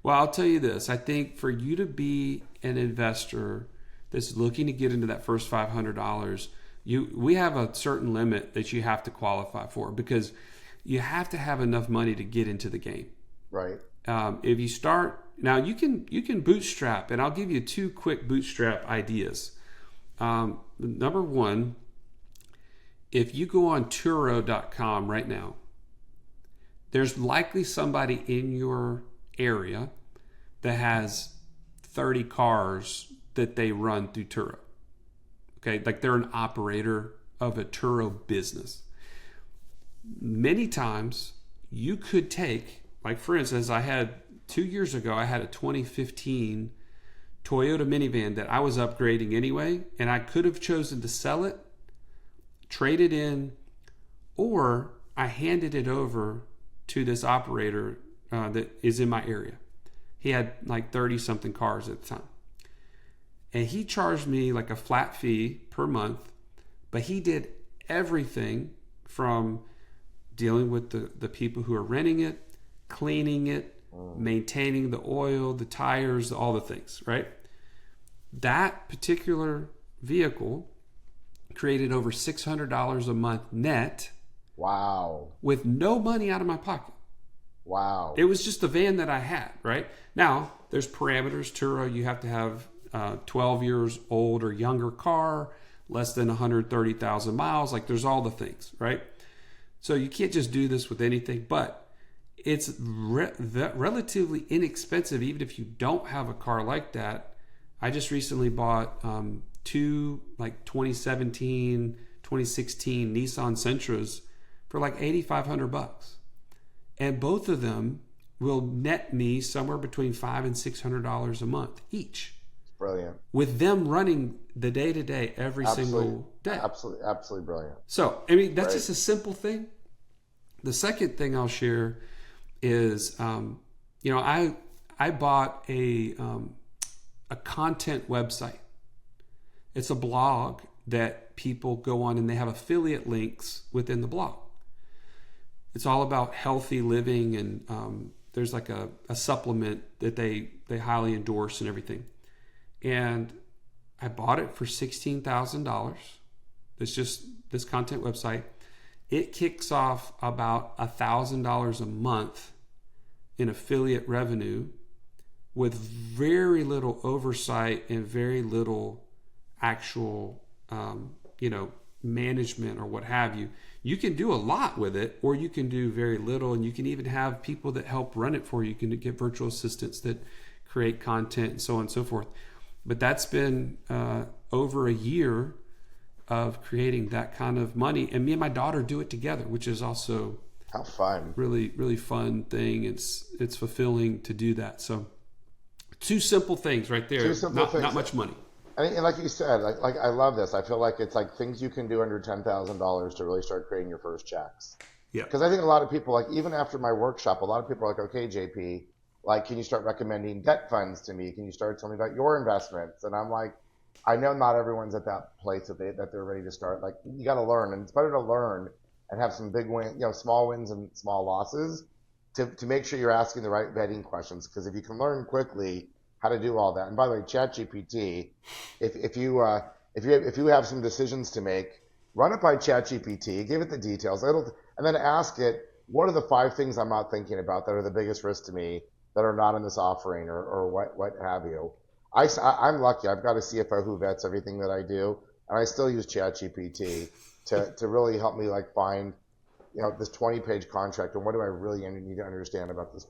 Well, I'll tell you this. I think for you to be an investor that's looking to get into that first $500, we have a certain limit that you have to qualify for, because you have to have enough money to get into the game. Right. If you start now, you can bootstrap, and I'll give you 2 quick bootstrap ideas. Number one, if you go on Turo.com right now, there's likely somebody in your area that has 30 cars that they run through Turo. Okay, like they're an operator of a Turo business. Many times you could take, like for instance, 2 years ago, I had a 2015 Toyota minivan that I was upgrading anyway, and I could have chosen to sell it, trade it in, or I handed it over to this operator that is in my area. He had like 30 something cars at the time. And he charged me like a flat fee per month, but he did everything from dealing with the people who are renting it, cleaning it, maintaining the oil, the tires, all the things, right? That particular vehicle created over $600 a month net. Wow. With no money out of my pocket. Wow. It was just the van that I had, right? Now, there's parameters. Turo, you have to have 12 years old or younger car, less than 130,000 miles. Like there's all the things, right? So you can't just do this with anything, but it's relatively inexpensive, even if you don't have a car like that. I just recently bought 2 like 2017, 2016 Nissan Sentras for like $8,500, and both of them will net me somewhere between $500 and $600 a month each. Brilliant. With them running the day to day every single day. Absolutely brilliant. So, I mean, that's just a simple thing. The second thing I'll share is, I bought a content website. It's a blog that people go on, and they have affiliate links within the blog. It's all about healthy living, and there's like a supplement that they highly endorse and everything. And I bought it for $16,000. It's just this content website. It kicks off about $1,000 a month in affiliate revenue, with very little oversight and very little actual, management or what have you. You can do a lot with it, or you can do very little, and you can even have people that help run it for you. You can get virtual assistants that create content and so on and so forth. But that's been over a year of creating that kind of money, and me and my daughter do it together, which is also how fun, really, really fun thing. It's fulfilling to do that. So 2 simple things right there. Not much money. And like you said, like I love this. I feel like it's like things you can do under $10,000 to really start creating your first checks. Yeah. Because I think a lot of people, like even after my workshop, a lot of people are like, okay, JP, like, can you start recommending debt funds to me? Can you start telling me about your investments? And I'm like, I know not everyone's at that place that they're ready to start. Like, you got to learn, and it's better to learn and have some big wins, small wins and small losses, to make sure you're asking the right vetting questions. Because if you can learn quickly how to do all that, and by the way, ChatGPT, if you have some decisions to make, run it by ChatGPT, give it the details, and then ask it, what are the 5 things I'm not thinking about that are the biggest risks to me that are not in this offering, or what have you. I'm lucky. I've got a CFO who vets everything that I do, and I still use ChatGPT to really help me like find, this 20-page contract, and what do I really need to understand about this,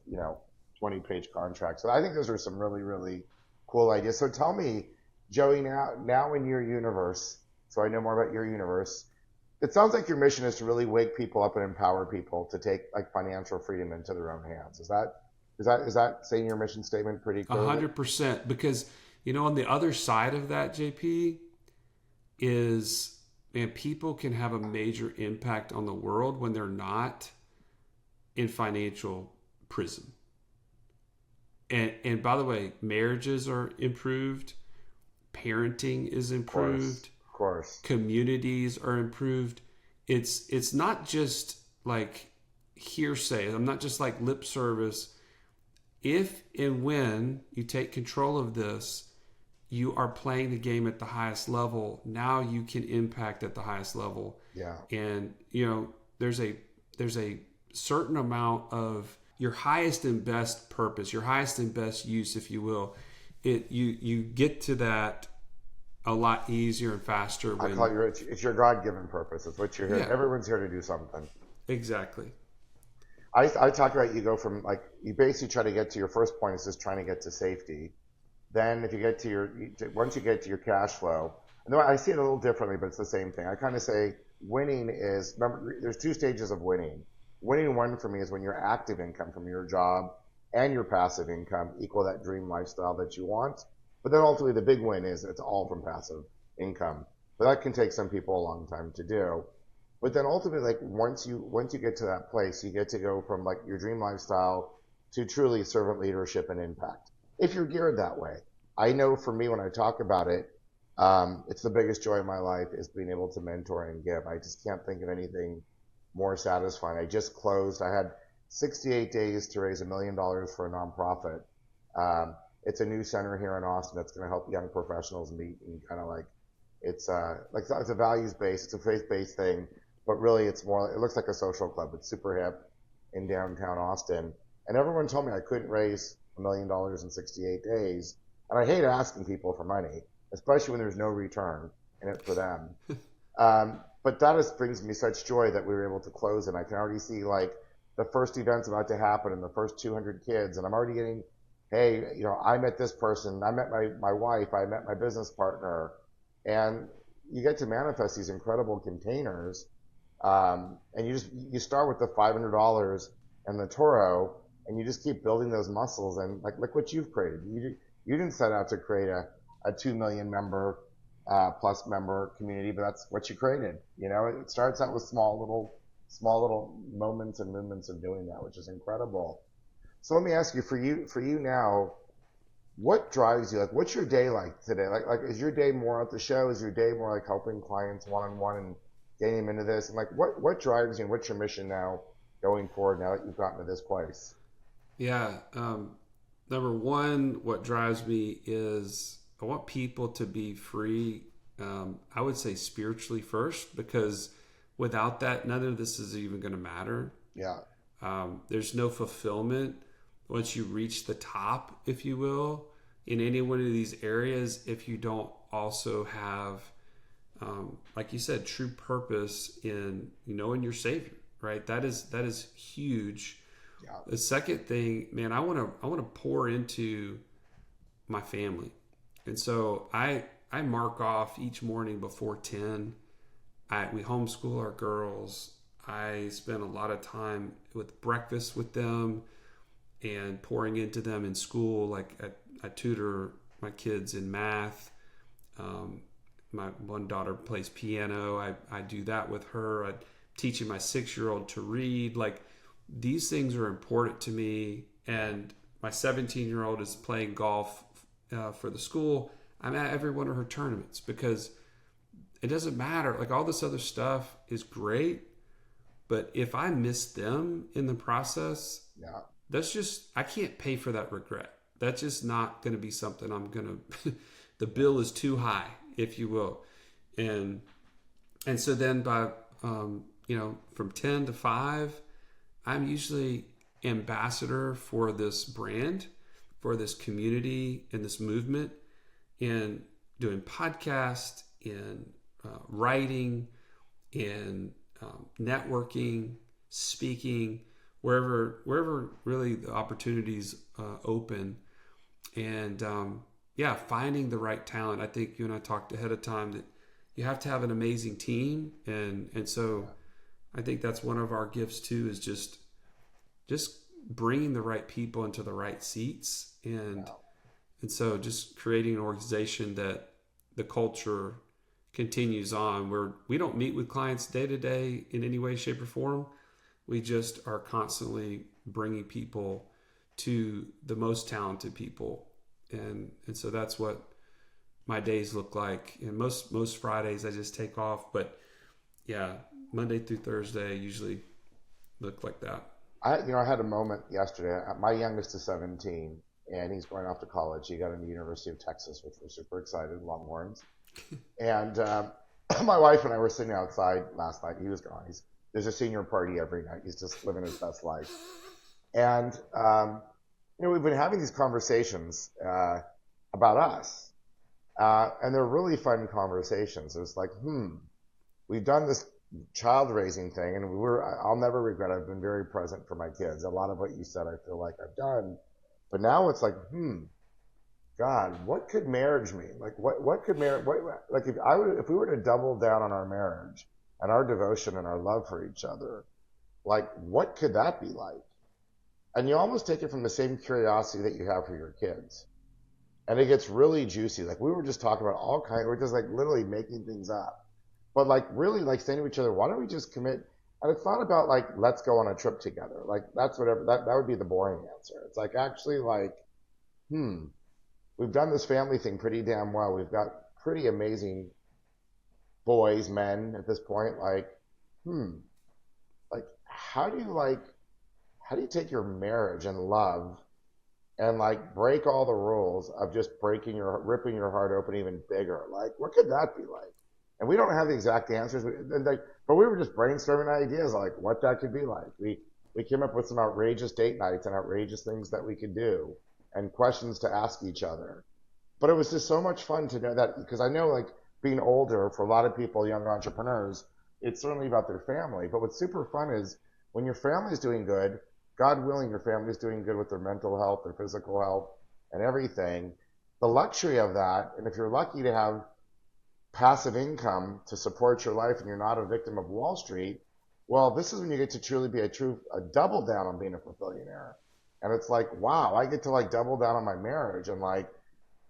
20-page contract. So I think those are some really, really cool ideas. So tell me, Joey, now in your universe, so I know more about your universe, it sounds like your mission is to really wake people up and empower people to take like financial freedom into their own hands. Is that saying your mission statement pretty clearly? 100%. Because, on the other side of that, JP, is, man, people can have a major impact on the world when they're not in financial prison. And by the way, marriages are improved. Parenting is improved. Of course. Communities are improved. It's not just like hearsay. I'm not just like lip service. If and when you take control of this, you are playing the game at the highest level. Now you can impact at the highest level. Yeah. And there's a certain amount of your highest and best purpose, your highest and best use, if you will. You get to that a lot easier and faster. I call it's your God-given purpose. It's what you're here. Yeah. Everyone's here to do something. Exactly. I talk about, you go from, like, you basically try to get to your first point is just trying to get to safety. Then if you get to once you get to your cash flow, and I see it a little differently, but it's the same thing. I kind of say winning is, remember, there's two stages of winning. Winning one for me is when your active income from your job and your passive income equal that dream lifestyle that you want. But then ultimately the big win is it's all from passive income. But that can take some people a long time to do. But then ultimately, like, once you get to that place, you get to go from, like, your dream lifestyle to truly servant leadership and impact. If you're geared that way. I know for me, when I talk about it, it's the biggest joy of my life is being able to mentor and give. I just can't think of anything more satisfying. I just closed. I had 68 days to raise $1 million for a nonprofit. It's a new center here in Austin that's going to help young professionals meet and kind of it's a values-based, it's a faith-based thing, but really it looks like a social club. It's super hip in downtown Austin. And everyone told me I couldn't raise $1 million in 68 days. And I hate asking people for money, especially when there's no return in it for them. But that just brings me such joy that we were able to close, and I can already see, like, the first event's about to happen and the first 200 kids, and I'm already getting, hey, I met this person, I met my wife, I met my business partner, and you get to manifest these incredible containers, and you start with the $500 and the Toro, and you just keep building those muscles, and look what you've created. You didn't set out to create a 2 million member plus member community, but that's what you created. It starts out with small little moments and movements of doing that, which is incredible. So let me ask you, for you now, what drives you? Like, what's your day like today? Like, is your day more at the show? Is your day more like helping clients one-on-one and getting them into this? And, like, what drives you, and what's your mission now going forward now that you've gotten to this place? Yeah. Number one, what drives me is I want people to be free. I would say spiritually first, because without that, none of this is even going to matter. Yeah. There's no fulfillment once you reach the top, if you will, in any one of these areas, if you don't also have, like you said, true purpose in knowing your Savior, right? That is huge. Yeah. The second thing, man, I want to pour into my family. And so I mark off each morning before 10. We homeschool our girls. I spend a lot of time with breakfast with them and pouring into them in school. Like, I tutor my kids in math. My one daughter plays piano. I do that with her. I'm teaching my 6-year-old to read. Like, these things are important to me. And my 17-year-old is playing golf for the school. I'm at every one of her tournaments, because it doesn't matter. Like, all this other stuff is great, but if I miss them in the process, Yeah. that's just, I can't pay for that regret. That's just not going to be something I'm going to, the bill is too high, if you will. And so then by, from 10 to 5, I'm usually ambassador for this brand, for this community and this movement, in doing podcasts, in writing, in networking, speaking, wherever really the opportunities open. And finding the right talent. I think you and I talked ahead of time that you have to have an amazing team, and so I think that's one of our gifts too, is just bringing the right people into the right seats, and so just creating an organization that the culture continues on, where we don't meet with clients day to day in any way, shape, or form. We just are constantly bringing people to the most talented people, and so that's what my days look like. And most Fridays I just take off, but Monday through Thursday usually look like that. I had a moment yesterday. My youngest is 17, and he's going off to college. He got into the University of Texas, which we're super excited, Longhorns. And my wife and I were sitting outside last night. He was gone. There's a senior party every night. He's just living his best life. And we've been having these conversations about us, and they're really fun conversations. It's like, we've done this child raising thing, and I'll never regret it. I've been very present for my kids. A lot of what you said, I feel like I've done. But now it's like, God, what could marriage mean? Like, what could marriage, like if we were to double down on our marriage and our devotion and our love for each other, like, what could that be like? And you almost take it from the same curiosity that you have for your kids. And it gets really juicy. Like, we were just talking about we're just like literally making things up. But like really like saying to each other, why don't we just commit? And it's not about like, let's go on a trip together. Like that's whatever, that would be the boring answer. It's like actually like, we've done this family thing pretty damn well. We've got pretty amazing boys, men at this point. Like, like how do you take your marriage and love and like break all the rules of just ripping your heart open even bigger? Like, what could that be like? And we don't have the exact answers, but we were just brainstorming ideas like what that could be like. We came up with some outrageous date nights and outrageous things that we could do and questions to ask each other. But it was just so much fun to know that, because I know like being older for a lot of people, young entrepreneurs, it's certainly about their family. But what's super fun is when your family's doing good, God willing, your family's doing good with their mental health, their physical health, and everything. The luxury of that, and if you're lucky to have passive income to support your life and you're not a victim of Wall Street, well, this is when you get to truly be a double down on being a fulfillionaire. And it's like, wow, I get to like double down on my marriage, and like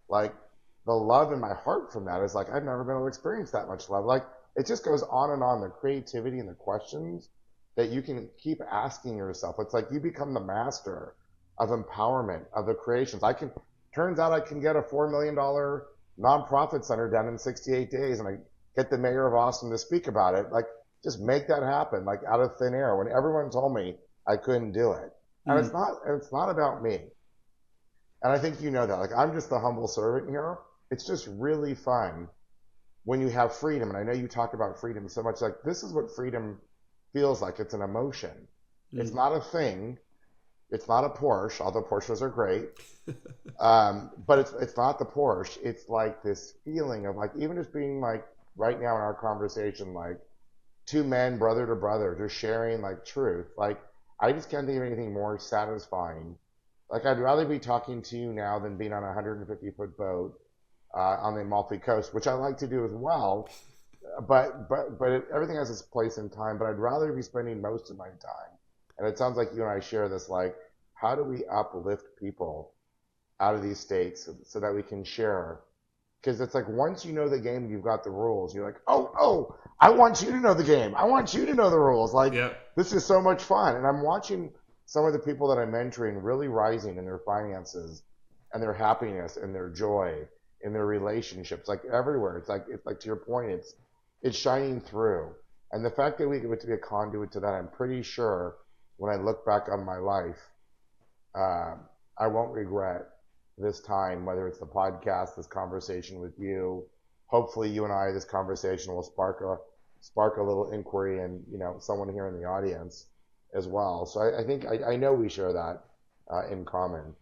the love in my heart from that is like, I've never been able to experience that much love. Like it just goes on and on, the creativity and the questions that you can keep asking yourself. It's like you become the master of empowerment of the creations. Turns out I can get a $4 million nonprofit center done in 68 days, and I get the mayor of Austin to speak about it. Like, just make that happen, like out of thin air, when everyone told me I couldn't do it. And it's not about me. And I think you know that. Like, I'm just the humble servant here. It's just really fun when you have freedom. And I know you talk about freedom so much. Like, this is what freedom feels like. It's an emotion. It's not a thing. It's not a Porsche, although Porsches are great. But it's not the Porsche. It's like this feeling of like, even just being like right now in our conversation, like two men, brother to brother, just sharing like truth. Like, I just can't think of anything more satisfying. Like, I'd rather be talking to you now than being on a 150-foot boat on the Amalfi Coast, which I like to do as well. But everything has its place in time. But I'd rather be spending most of my time. And it sounds like you and I share this, like, how do we uplift people out of these states so that we can share? Because it's like, once you know the game, you've got the rules. You're like, oh, I want you to know the game. I want you to know the rules. Like, This is so much fun. And I'm watching some of the people that I'm mentoring really rising in their finances and their happiness and their joy in their relationships, like everywhere. It's like to your point, it's shining through. And the fact that we get to be a conduit to that, I'm pretty sure when I look back on my life, I won't regret this time, whether it's the podcast, this conversation with you. Hopefully you and I, this conversation will spark a little inquiry and, someone here in the audience as well. So I think, I know we share that in common,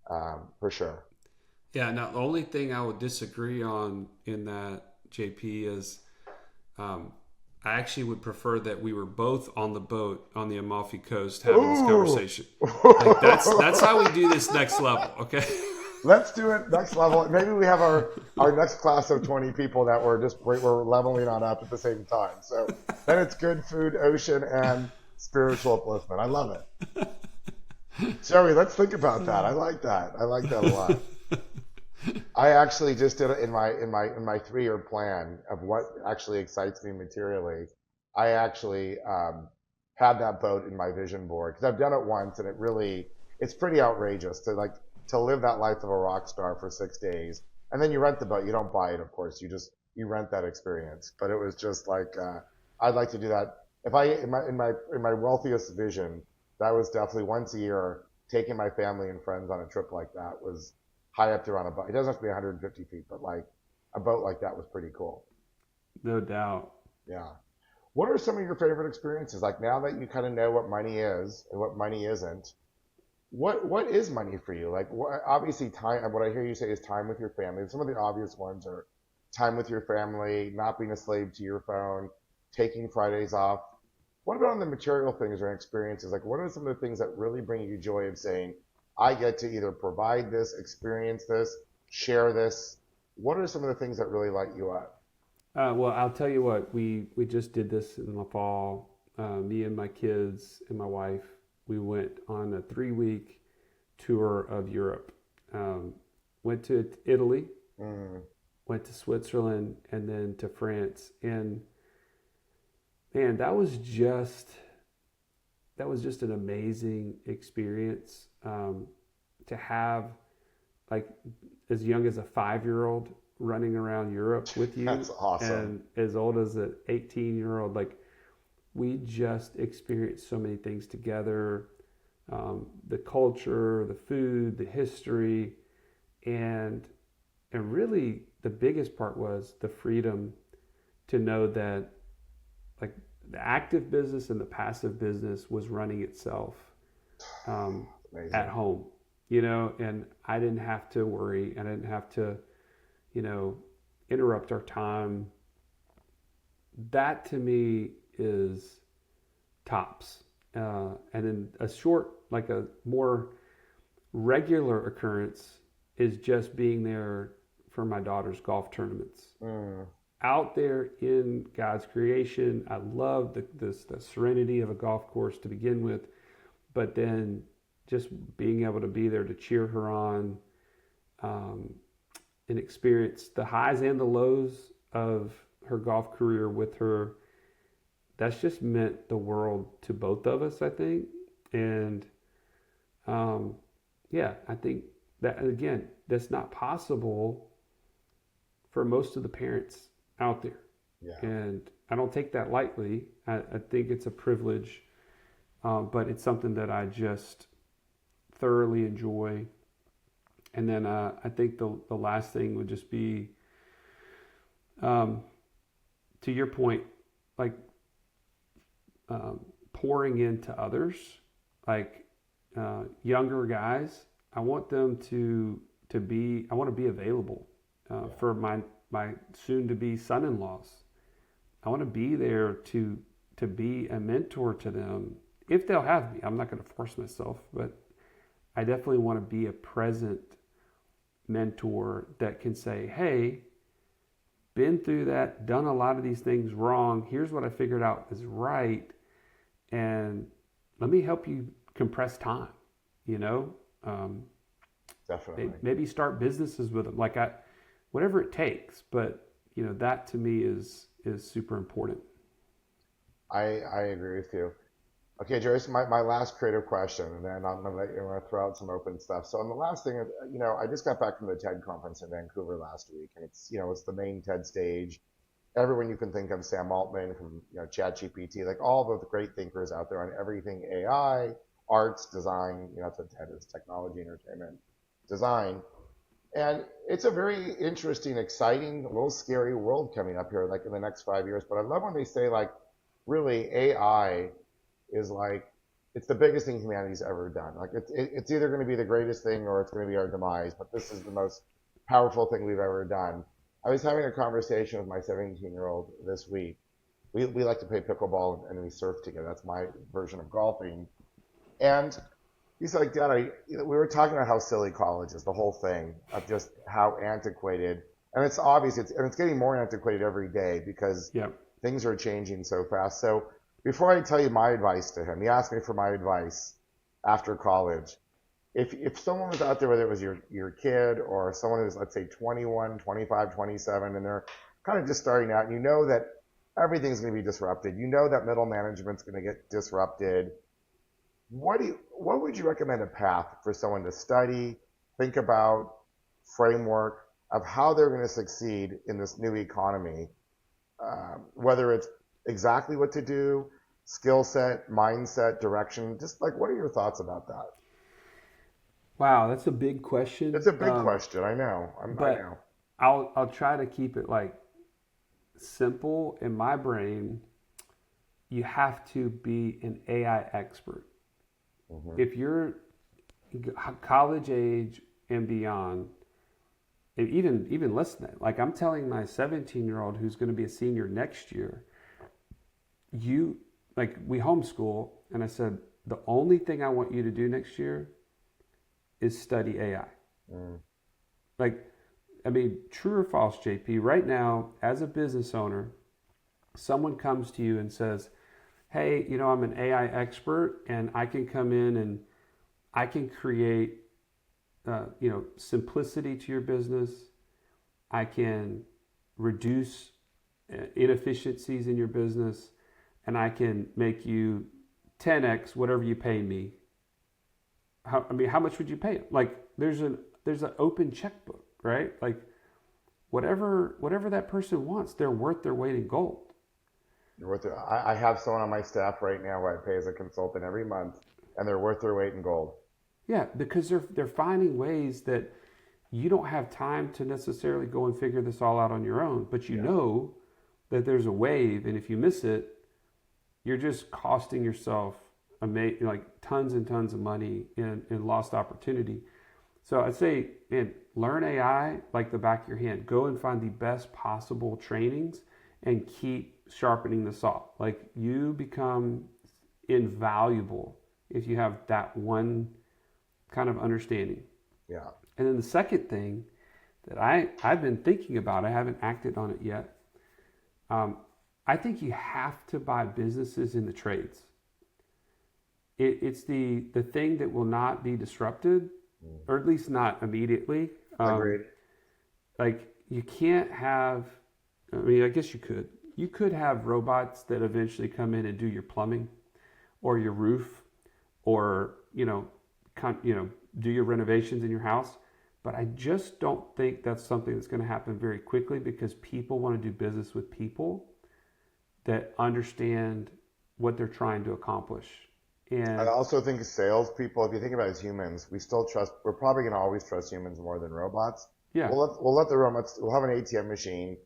for sure. Yeah. Now, the only thing I would disagree on in that, JP, is I actually would prefer that we were both on the boat on the Amalfi Coast having this conversation. Like, that's how we do this next level, okay? Let's do it next level. Maybe we have our next class of 20 people that we're leveling on up at the same time. So then it's good food, ocean, and spiritual upliftment. I love it. Joey, let's think about that. I like that. I like that a lot. I actually just did it in my 3-year plan of what actually excites me materially. I actually had that boat in my vision board because I've done it once, and it's pretty outrageous to live that life of a rock star for 6 days, and then you rent the boat. You don't buy it, of course. You rent that experience. But it was just like I'd like to do that. If in my wealthiest vision, that was definitely once a year. taking my family and friends on a trip like that was high up there on a boat. It doesn't have to be 150 feet, but like a boat like that was pretty cool. No doubt. Yeah. What are some of your favorite experiences? Like now that you kind of know what money is and what money isn't, what is money for you? Like obviously time, what I hear you say is time with your family. Some of the obvious ones are time with your family, not being a slave to your phone, taking Fridays off. What about on the material things or experiences? Like what are some of the things that really bring you joy of saying, I get to either provide this, experience this, share this? What are some of the things that really light you up? Well, I'll tell you what, we just did this in the fall. Me and my kids and my wife, we went on a 3 week tour of Europe. Went to Italy, Mm, went to Switzerland, and then to France. And man, that was just an amazing experience to have, like, as young as a 5-year-old running around Europe with you, that's awesome. and as old as an 18-year-old. Like, we just experienced so many things together, the culture, the food, the history, and really the biggest part was the freedom to know that, like, the active business and the passive business was running itself um, at Amazing. home, and I didn't have to worry. I didn't have to, you know, interrupt our time. That to me is tops. And then like a more regular occurrence is just being there for my daughter's golf tournaments. Mm, Out there in God's creation, I love the serenity of a golf course to begin with, but then just being able to be there to cheer her on, um, and experience the highs and the lows of her golf career with her. That's just meant the world to both of us, I think. And um, yeah, I think that, again, that's not possible for most of the parents out there. yeah. And I don't take that lightly. I think it's a privilege, but it's something that I just thoroughly enjoy. And then I think the last thing would just be, um, to your point, like, pouring into others, like, younger guys. I want them to be. I want to be available Yeah. for my soon to be son-in-laws. I want to be there to be a mentor to them if they'll have me. I'm not going to force myself, but I definitely want to be a present mentor that can say, "Hey, been through that, done a lot of these things wrong. Here's what I figured out is right, and let me help you compress time." You know, um, Definitely. maybe start businesses with them, like, whatever it takes. But that to me is super important. I agree with you. Okay, Joyce, my last creative question, and then I'm gonna throw out some open stuff. So, on the last thing, I just got back from the TED conference in Vancouver last week, and it's the main TED stage. Everyone you can think of, Sam Altman from ChatGPT, like all the great thinkers out there on everything AI, arts, design. That's what TED is: technology, entertainment, design. And it's a very interesting, exciting, a little scary world coming up here, like in the next 5 years. But I love when they say, like, really, AI is like, it's the biggest thing humanity's ever done. Like it's either going to be the greatest thing or it's going to be our demise. But this is the most powerful thing we've ever done. I was having a conversation with my 17-year-old this week. We like to play pickleball and we surf together. That's my version of golfing. And he's like, Dad, we were talking about how silly college is, the whole thing of just how antiquated. And it's obvious, it's getting more antiquated every day because Yeah. things are changing so fast. So before I tell you my advice to him, he asked me for my advice after college. If someone was out there, whether it was your kid or someone who's, let's say, 21, 25, 27, and they're kind of just starting out, and you know that everything's going to be disrupted, you know that middle management's going to get disrupted, what would you recommend a path for someone to study, think about, framework of how they're going to succeed in this new economy, whether it's exactly what to do, skill set, mindset, direction, just like what are your thoughts about that? Wow, that's a big question. It's a big question. I know. I But know. I'll try to keep it like simple. In my brain, you have to be an AI expert. Hmm. If you're college age and beyond, even less than that, like I'm telling my 17-year-old who's going to be a senior next year, you like we homeschool, and I said the only thing I want you to do next year is study AI. Mm. Like, I mean, true or false, JP? Right now, as a business owner, someone comes to you and says, "Hey, I'm an AI expert, and I can come in and I can create, simplicity to your business. I can reduce inefficiencies in your business, and I can make you 10x whatever you pay me." How much would you pay? Like, there's an open checkbook, right? Like, whatever that person wants, they're worth their weight in gold. You're worth it. I have someone on my staff right now who I pay as a consultant every month, and they're worth their weight in gold. Yeah, because they're finding ways that you don't have time to necessarily go and figure this all out on your own, but you Yeah. know that there's a wave, and if you miss it, you're just costing yourself like tons and tons of money in lost opportunity. So I'd say, man, learn AI like the back of your hand. Go and find the best possible trainings and keep sharpening the saw. Like, you become invaluable if you have that one kind of understanding. Yeah. And then the second thing that I've been thinking about, I haven't acted on it yet. I think you have to buy businesses in the trades. It's the thing that will not be disrupted, Mm. or at least not immediately. Agreed. Like, you can't have. I mean, I guess you could. You could have robots that eventually come in and do your plumbing, or your roof, or do your renovations in your house. But I just don't think that's something that's going to happen very quickly, because people want to do business with people that understand what they're trying to accomplish. I And also think salespeople, if you think about it as humans, we're probably going to always trust humans more than robots. yeah, We'll let the robots, we'll have an ATM machine,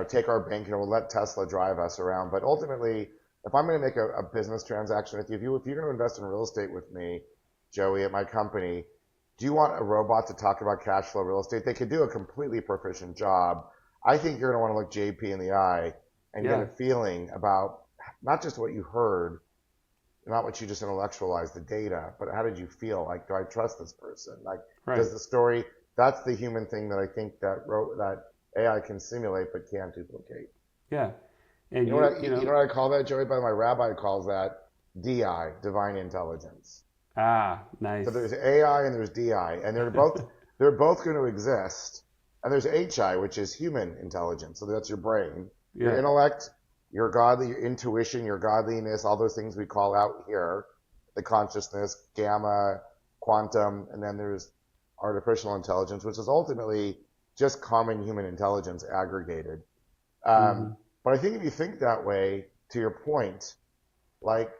take our bank, and we'll let Tesla drive us around. But ultimately, if I'm going to make a business transaction with you, if you're going to invest in real estate with me, Joey, at my company, do you want a robot to talk about cash flow real estate? They could do a completely proficient job. I think you're going to want to look JP in the eye and get yeah, a feeling about not just what you heard, not what you just intellectualized the data, but how did you feel? Like, do I trust this person? Like, right, does the story? That's the human thing that I think that AI can simulate but can't duplicate. yeah. And You know what I call that, Joey? By my rabbi calls that DI, divine intelligence. So nice. there's AI and there's DI, and they're both going to exist. And there's HI, which is human intelligence. So that's your brain, your Yeah. intellect, your godly, your intuition, your godliness, all those things we call out here, the consciousness, gamma, quantum, and then there's artificial intelligence, which is ultimately just common human intelligence aggregated. Hmm. But I think if you think that way, to your point, like,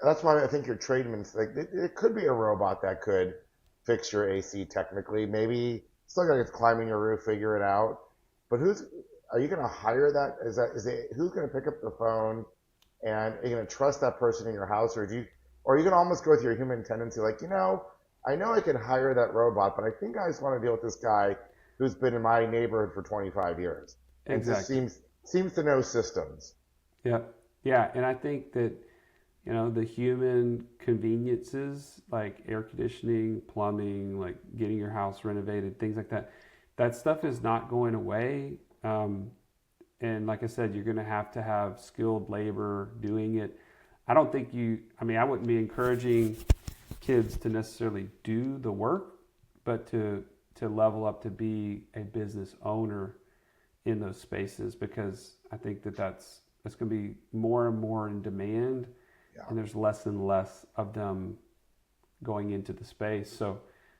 that's why I think your tradesman's like it could be a robot that could fix your AC technically. Maybe still gotta climb in your roof, figure it out. But who's are you gonna hire that? Is it who's gonna pick up the phone and are you gonna trust that person in your house, or are you gonna almost go with your human tendency, like, I know I can hire that robot, but I think I just want to deal with this guy who's been in my neighborhood for 25 years and just Exactly. seems to know systems. Yeah. Yeah. And I think that, the human conveniences like air conditioning, plumbing, like getting your house renovated, things like that, that stuff is not going away. And like I said, you're going to have skilled labor doing it. I wouldn't be encouraging kids to necessarily do the work, but to level up to be a business owner in those spaces, because I think that's going to be more and more in demand, Yeah, and there's less and less of them going into the space. So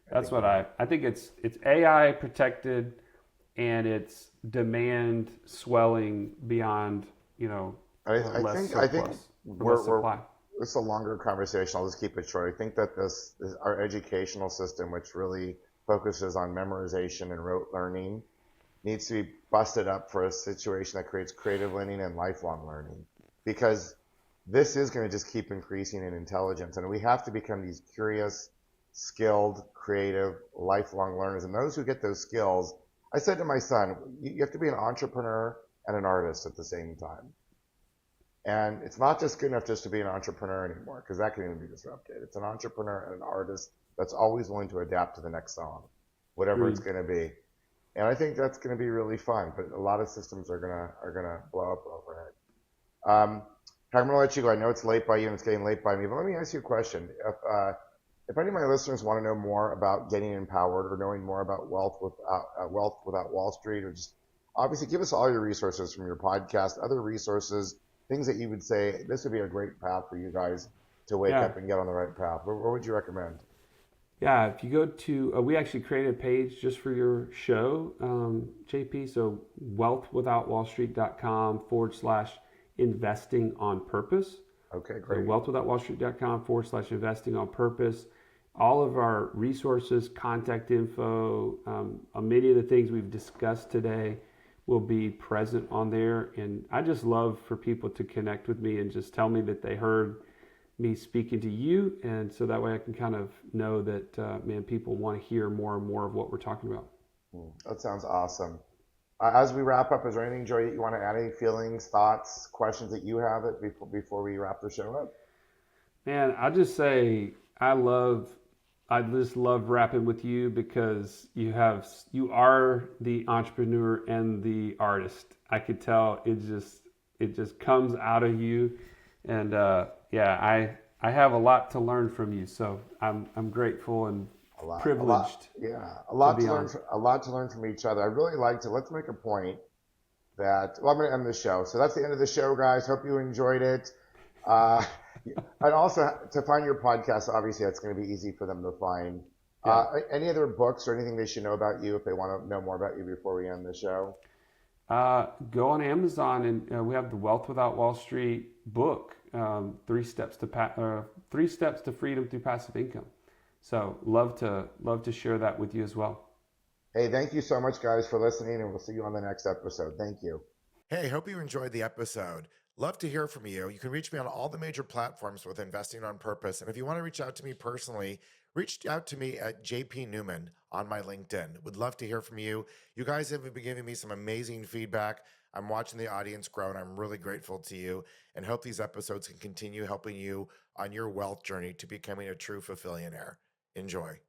I that's think what you're right. I think it's AI protected, and it's demand swelling beyond, I less think surplus, or less we're supply. this is a longer conversation. I'll just keep it short. I think that our educational system, which really focuses on memorization and rote learning, needs to be busted up for a situation that creates creative learning and lifelong learning, because this is going to just keep increasing in intelligence, and we have to become these curious, skilled, creative, lifelong learners. And those who get those skills, I said to my son, you have to be an entrepreneur and an artist at the same time. And it's not just good enough just to be an entrepreneur anymore, because that can even be disrupted. It's an entrepreneur and an artist that's always willing to adapt to the next song, whatever it's going to be. And I think that's going to be really fun. But a lot of systems are gonna blow up overhead. I'm going to let you go. I know it's late by you and it's getting late by me, but let me ask you a question. If any of my listeners want to know more about getting empowered or knowing more about wealth without Wall Street, or just obviously give us all your resources from your podcast, other resources, things that you would say, this would be a great path for you guys to wake up and get on the right path. What would you recommend? Yeah, if you go to, we actually created a page just for your show, JP. So wealthwithoutwallstreet.com/investing on purpose. Okay, great. So wealthwithoutwallstreet.com/investing on purpose. All of our resources, contact info, many of the things we've discussed today will be present on there. And I just love for people to connect with me and just tell me that they heard me speaking to you. And so that way I can kind of know that, man, people want to hear more and more of what we're talking about. That sounds awesome. As we wrap up, is there anything, Joy, that you want to add? Any feelings, thoughts, questions that you have before we wrap the show up? Man, I just say I just love rapping with you, because you are the entrepreneur and the artist. I could tell it just comes out of you, and I have a lot to learn from you. So I'm grateful and privileged. A lot to learn from each other. I really like to. Let's make a point that. Well, I'm going to end the show. So that's the end of the show, guys. Hope you enjoyed it. And also, to find your podcast, obviously, that's going to be easy for them to find. Any other books or anything they should know about you if they want to know more about you before we end the show? Go on Amazon, and we have the Wealth Without Wall Street book, 3 Steps to Freedom Through Passive Income. So love to share that with you as well. Hey, thank you so much, guys, for listening, and we'll see you on the next episode. Thank you. Hey, hope you enjoyed the episode. Love to hear from you. You can reach me on all the major platforms with Investing on Purpose. And if you want to reach out to me personally, reach out to me at JP Newman on my LinkedIn. Would love to hear from you. You guys have been giving me some amazing feedback. I'm watching the audience grow, and I'm really grateful to you, and hope these episodes can continue helping you on your wealth journey to becoming a true fulfillionaire. Enjoy.